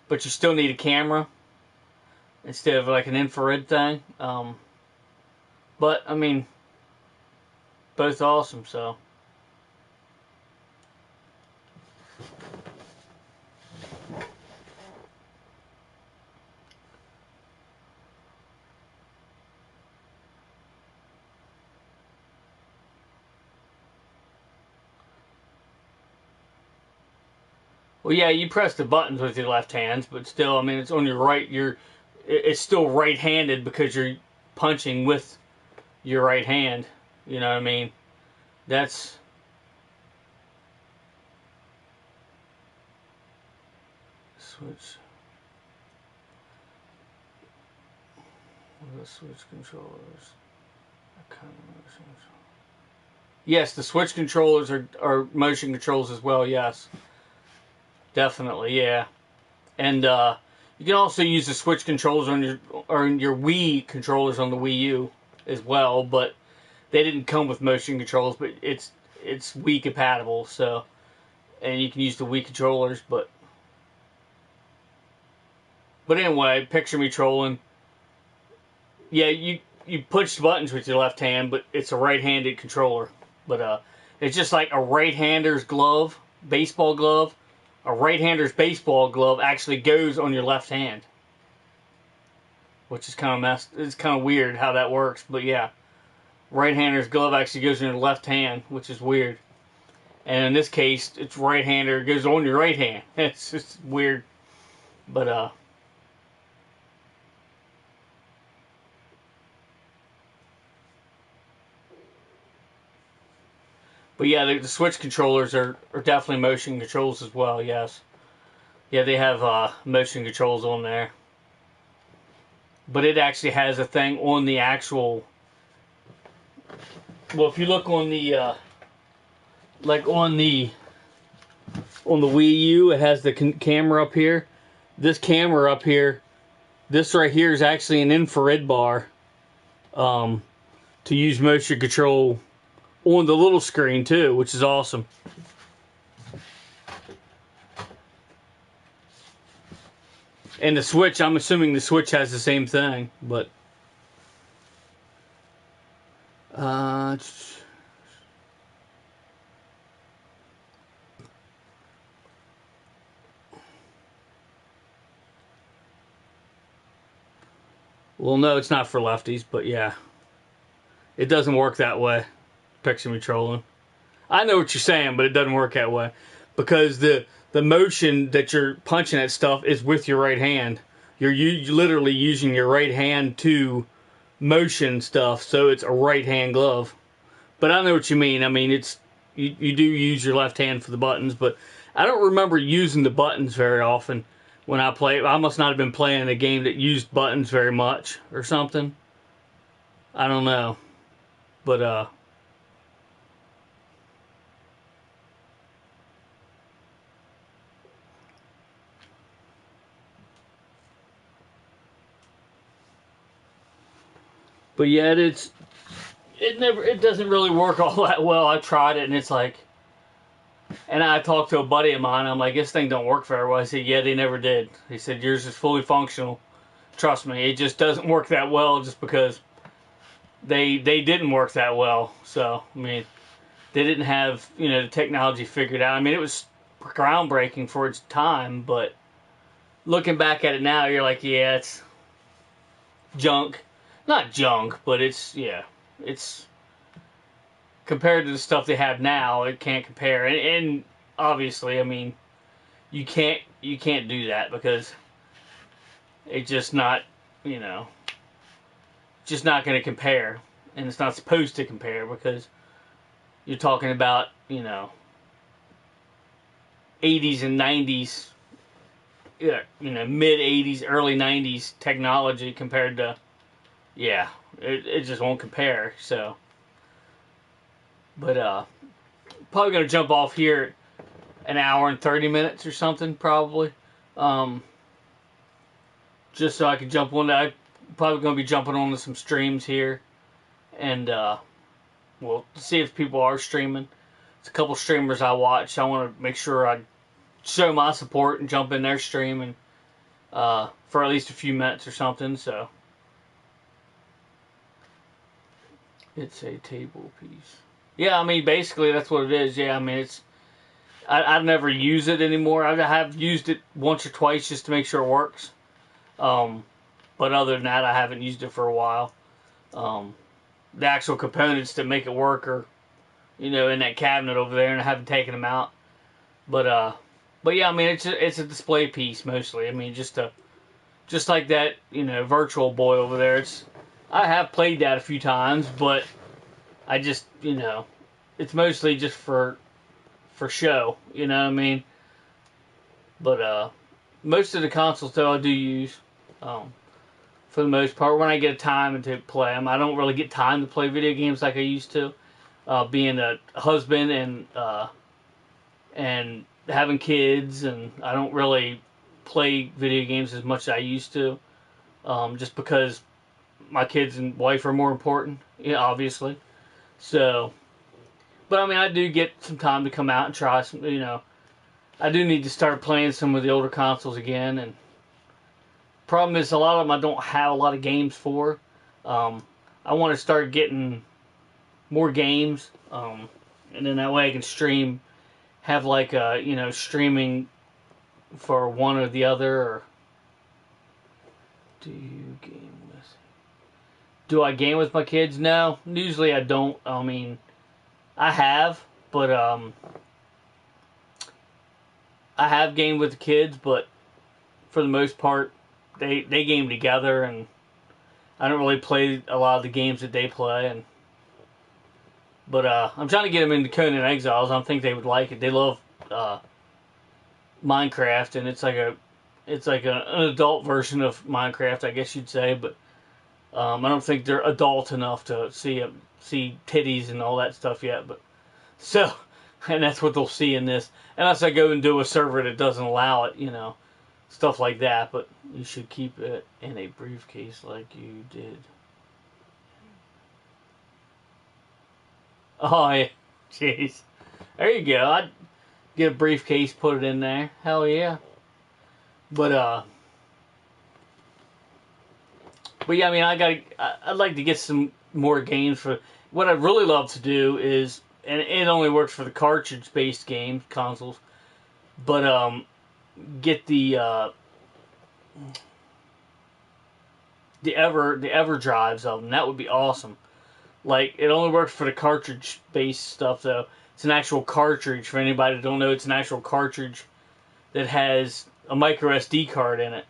but you still need a camera instead of like an infrared thing. But I mean, both awesome. So. Well, yeah, you press the buttons with your left hands, but still, I mean, it's on your right. It's still right-handed because you're punching with your right hand. You know what I mean? That's switch. The switch controllers. Yes, the switch controllers are motion controls as well. Yes, definitely. Yeah, and you can also use the switch controllers on your Wii controllers on the Wii U as well. But they didn't come with motion controls. But it's Wii compatible. So, and you can use the Wii controllers. But anyway, picture me trolling. Yeah, you push buttons with your left hand, but it's a right-handed controller. But it's just like a right-hander's glove, baseball glove. A right-hander's baseball glove actually goes on your left hand, which is kind of It's kind of weird how that works, but yeah, right-hander's glove actually goes on your left hand, which is weird. And in this case, it's right-hander goes on your right hand. It's just weird, but But yeah, the Switch controllers are definitely motion controls as well, yes. Yeah, they have motion controls on there. But it actually has a thing on the actual... Well, if you look on the... like on the Wii U, it has the camera up here. This camera up here, this right here is actually an infrared bar to use motion control on the little screen too, which is awesome. And the Switch, I'm assuming the Switch has the same thing, but well, no, it's not for lefties, but yeah, it doesn't work that way. Picture me trolling. I know what you're saying, but it doesn't work that way because the motion that you're punching at stuff is with your right hand. You're literally using your right hand to motion stuff, so it's a right hand glove. But I know what you mean. I mean, it's you do use your left hand for the buttons, but I don't remember using the buttons very often when I play. I must not have been playing a game that used buttons very much or something. I don't know, but But yet it doesn't really work all that well. I tried it and it's like, and I talked to a buddy of mine. I'm like, this thing don't work very well. I said, yeah, they never did. He said, yours is fully functional. Trust me, it just doesn't work that well just because they didn't work that well. So I mean, they didn't have the technology figured out. I mean, it was groundbreaking for its time, but looking back at it now, you're like, yeah, it's junk. Not junk, but it's compared to the stuff they have now, it can't compare. And obviously, I mean, you can't do that because it's just not, just not going to compare, and it's not supposed to compare because you're talking about, 80s and 90s, mid 80s, early 90s technology compared to, it just won't compare. So, but probably gonna jump off here an hour and 30 minutes or something, probably. Just so I can jump on that. I'm probably gonna be jumping on to some streams here, and we'll see if people are streaming. It's a couple streamers I watch. I want to make sure I show my support and jump in their stream and for at least a few minutes or something. So. It's a table piece. Yeah, I mean, basically that's what it is. Yeah, I mean, I never use it anymore. I have used it once or twice just to make sure it works. But other than that, I haven't used it for a while. The actual components that make it work are, in that cabinet over there, and I haven't taken them out. But yeah, I mean, it's a display piece mostly. I mean, just like that, Virtual Boy over there. I have played that a few times, but I just, it's mostly just for show, you know what I mean? But most of the consoles though I do use, um, for the most part. When I get time to play them, I don't really get time to play video games like I used to. Being a husband and having kids, and I don't really play video games as much as I used to, just because my kids and wife are more important, yeah, obviously. So, but I mean, I do get some time to come out and try some. I do need to start playing some of the older consoles again. And problem is, a lot of them I don't have a lot of games for. I want to start getting more games, and then that way I can stream, have like a streaming for one or the other. Or do you game with? Do I game with my kids? No, usually I don't. I mean, I have, but I have gamed with the kids, but for the most part, they game together, and I don't really play a lot of the games that they play. But I'm trying to get them into Conan Exiles. I think they would like it. They love Minecraft, and it's like an adult version of Minecraft, I guess you'd say. But I don't think they're adult enough to see titties and all that stuff yet. But so, and that's what they'll see in this, unless I go and do a server that doesn't allow it, stuff like that. But you should keep it in a briefcase like you did. Oh yeah, jeez. There you go. I'd get a briefcase, put it in there. Hell yeah. But yeah, I mean, I'd like to get some more games for. What I'd really love to do is, and it only works for the cartridge-based game consoles, but get the ever drives of them. That would be awesome. Like, it only works for the cartridge-based stuff, though. It's an actual cartridge. For anybody that don't know, it's an actual cartridge that has a micro SD card in it.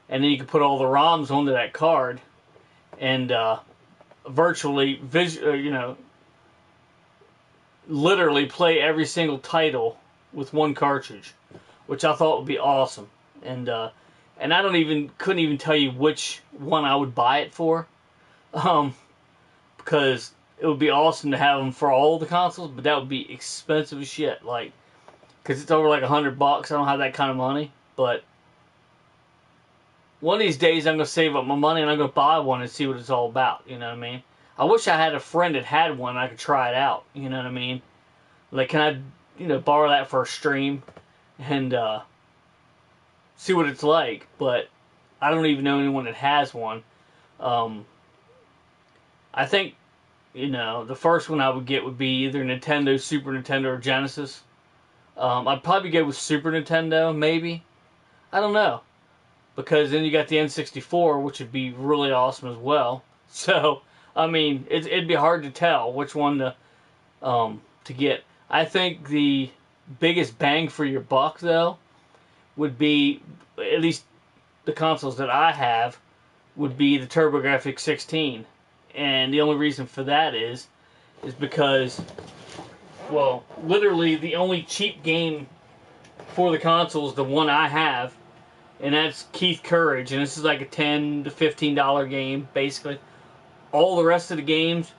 And then you can put all the ROMs onto that card and virtually, literally play every single title with one cartridge, which I thought would be awesome. And I couldn't even tell you which one I would buy it for. Because it would be awesome to have them for all the consoles, but that would be expensive as shit. Like, because it's over like $100. I don't have that kind of money, but one of these days I'm gonna save up my money and I'm gonna buy one and see what it's all about. You know what I mean? I wish I had a friend that had one and I could try it out. You know what I mean? Like, can I, borrow that for a stream and see what it's like? But I don't even know anyone that has one. I think, the first one I would get would be either Nintendo, Super Nintendo, or Genesis. I'd probably go with Super Nintendo, maybe. I don't know. Because then you got the N64, which would be really awesome as well. So, I mean, it'd be hard to tell which one to get. I think the biggest bang for your buck, though, would be, at least the consoles that I have, would be the TurboGrafx 16. And the only reason for that is because, well, literally the only cheap game for the console is the one I have, and that's Keith Courage, and this is like a $10 to $15 game, basically. All the rest of the games,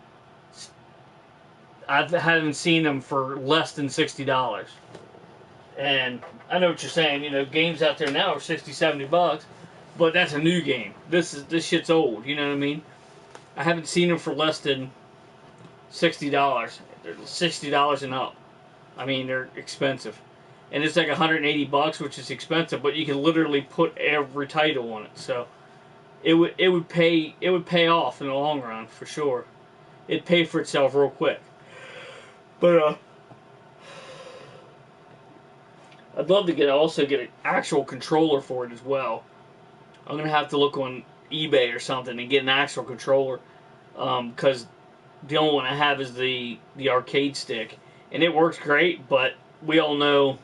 I haven't seen them for less than $60. And I know what you're saying, games out there now are $60, $70, but that's a new game. This shit's old, you know what I mean? I haven't seen them for less than $60. They're $60 and up. I mean, they're expensive. And it's like $180, which is expensive, but you can literally put every title on it. So it would pay off in the long run for sure. It'd pay for itself real quick. But I'd love to also get an actual controller for it as well. I'm gonna have to look on eBay or something and get an actual controller, because the only one I have is the arcade stick, and it works great, but we all know,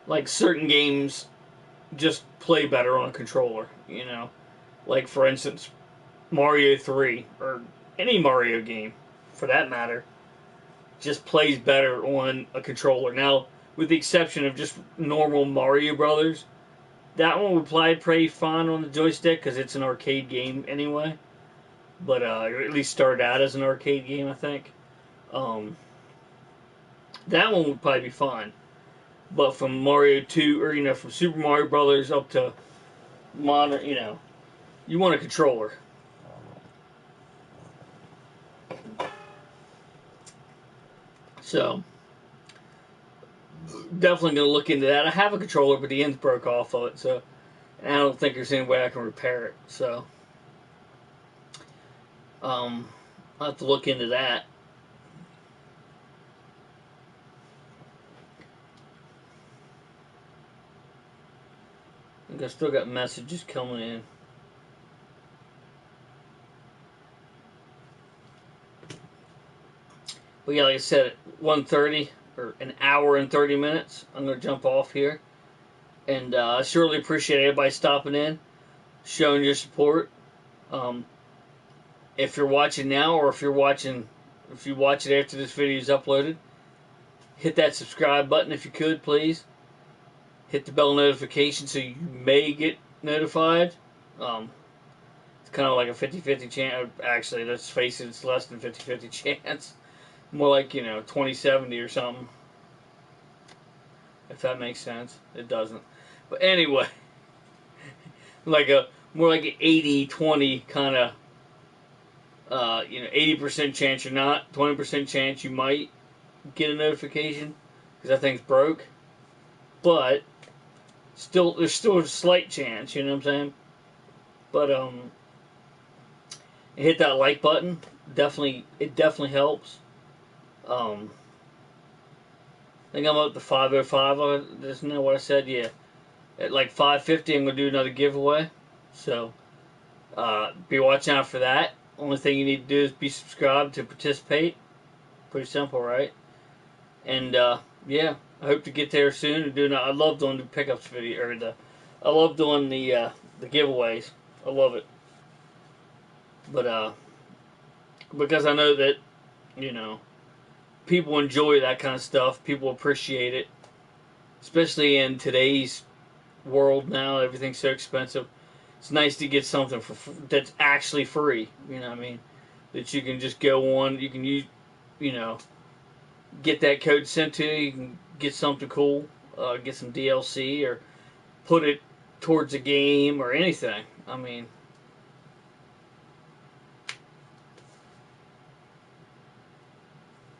like, certain games just play better on a controller, like, for instance, Mario 3, or any Mario game for that matter, just plays better on a controller. Now, with the exception of just normal Mario Brothers, that one would play pretty fine on the joystick because it's an arcade game anyway. But or at least started out as an arcade game, I think. That one would probably be fine. But from Mario 2, or from Super Mario Brothers up to modern, you want a controller. So, definitely going to look into that. I have a controller, but the ends broke off of it, so, and I don't think there's any way I can repair it. So, I'll have to look into that. I think I still got messages coming in. But yeah, like I said, at 1:30 or an hour and 30 minutes, I'm going to jump off here. And I surely appreciate everybody stopping in, showing your support. If you're watching now, or if you watch it after this video is uploaded, hit that subscribe button if you could, please. Hit the bell notification so you may get notified. It's kind of like a 50-50 chance. Actually, let's face it, it's less than 50-50 chance. More like, 20-70 or something. If that makes sense. It doesn't. But anyway, more like an 80-20 kind of, 80% chance you're not, 20% chance you might get a notification because that thing's broke. But there's still a slight chance, you know what I'm saying? But hit that like button. It definitely helps. I think I'm up to 505. Isn't that what I said? Yeah. At like 550, I'm going to do another giveaway. So, be watching out for that. Only thing you need to do is be subscribed to participate. Pretty simple, right? And, yeah, I hope to get there soon. I love doing the pickups video, I love doing the giveaways. I love it. But, because I know that, people enjoy that kind of stuff. People appreciate it. Especially in today's world now, everything's so expensive. It's nice to get something that's actually free. You know what I mean? That you can just go on, you can use, get that code sent to you. You can get something cool, get some DLC, or put it towards a game or anything. I mean,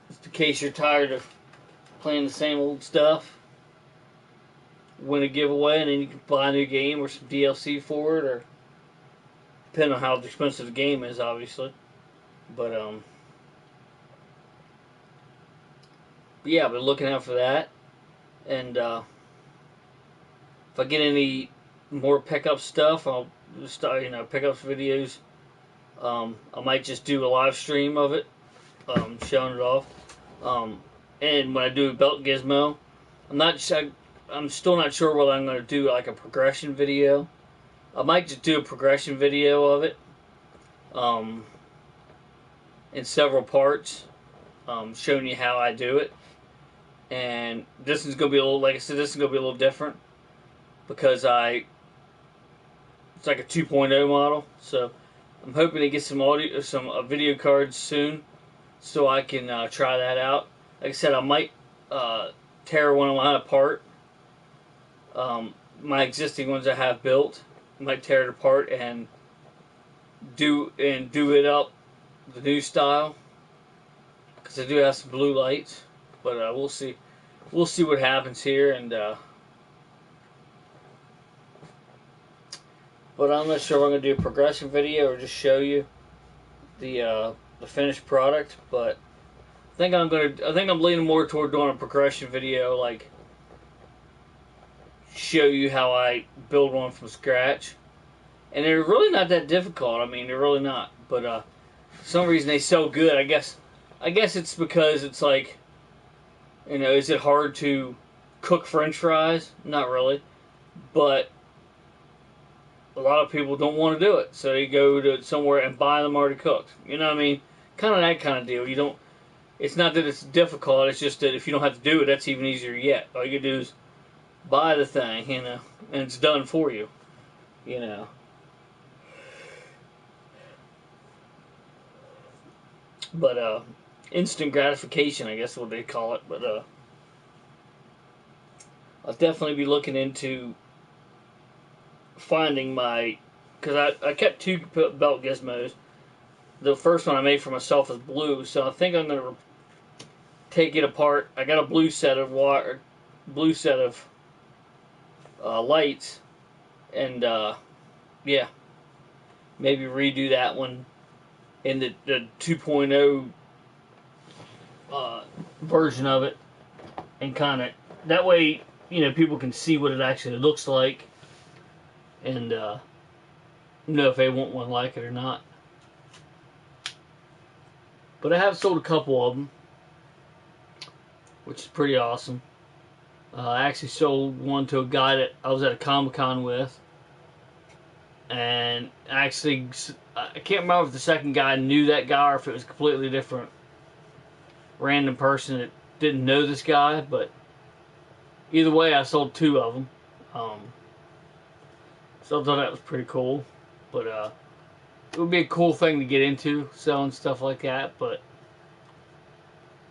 just in case you're tired of playing the same old stuff, win a giveaway, and then you can buy a new game or some DLC for it, or depending on how expensive the game is, obviously. But yeah, I've been looking out for that. And if I get any more pickup stuff, I'll start, pickups videos. I might just do a live stream of it, showing it off. And when I do a Belt Gizmo, I'm still not sure whether I'm going to do like a progression video. I might just do a progression video of it, in several parts, showing you how I do it. And this is going to be like I said, this is going to be a little different because it's like a 2.0 model. So I'm hoping to get some video cards soon, so I can try that out. Like I said, I might tear one of mine apart. My existing ones I have built, I might tear it apart and do it up the new style, because I do have some blue lights. But we'll see. We'll see what happens here, and but I'm not sure if I'm gonna do a progression video or just show you the finished product. But I think I'm leaning more toward doing a progression video, like show you how I build one from scratch. And they're really not that difficult. I mean, they're really not. But for some reason they sell good. I guess it's because it's like, is it hard to cook French fries? Not really. But a lot of people don't want to do it, so they go to somewhere and buy them already cooked. You know what I mean? Kind of that kind of deal. It's not that it's difficult. It's just that if you don't have to do it, that's even easier yet. All you can do is buy the thing, you know, and it's done for you, you know. But instant gratification, I guess is what they call it. But I'll definitely be looking into finding my, because I kept two belt gizmos. The first one I made for myself is blue, so I think I'm gonna take it apart. I got a blue set of wire, blue set of lights, and yeah, maybe redo that one in the 2.0 version of it, and kind of that way, you know, people can see what it actually looks like, and know if they want one like it or not. But I have sold a couple of them, which is pretty awesome. I actually sold one to a guy that I was at a Comic-Con with, and actually, I can't remember if the second guy knew that guy or if it was a completely different random person that didn't know this guy, but either way, I sold two of them. So I thought that was pretty cool, but it would be a cool thing to get into, selling stuff like that, but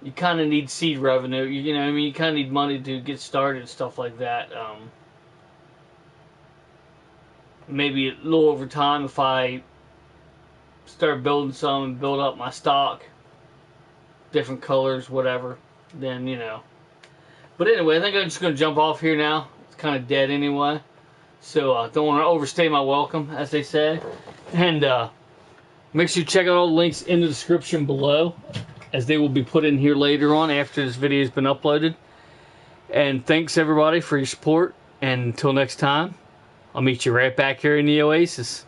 you kind of need seed revenue, you know what I mean? You kind of need money to get started and stuff like that. Maybe a little over time, if I start building some and build up my stock, different colors, whatever, then, you know. But anyway, I think I'm just going to jump off here now. It's kind of dead anyway. So I don't want to overstay my welcome, as they say. And make sure you check out all the links in the description below, as they will be put in here later on after this video has been uploaded. And thanks everybody for your support. And until next time, I'll meet you right back here in the Oasis.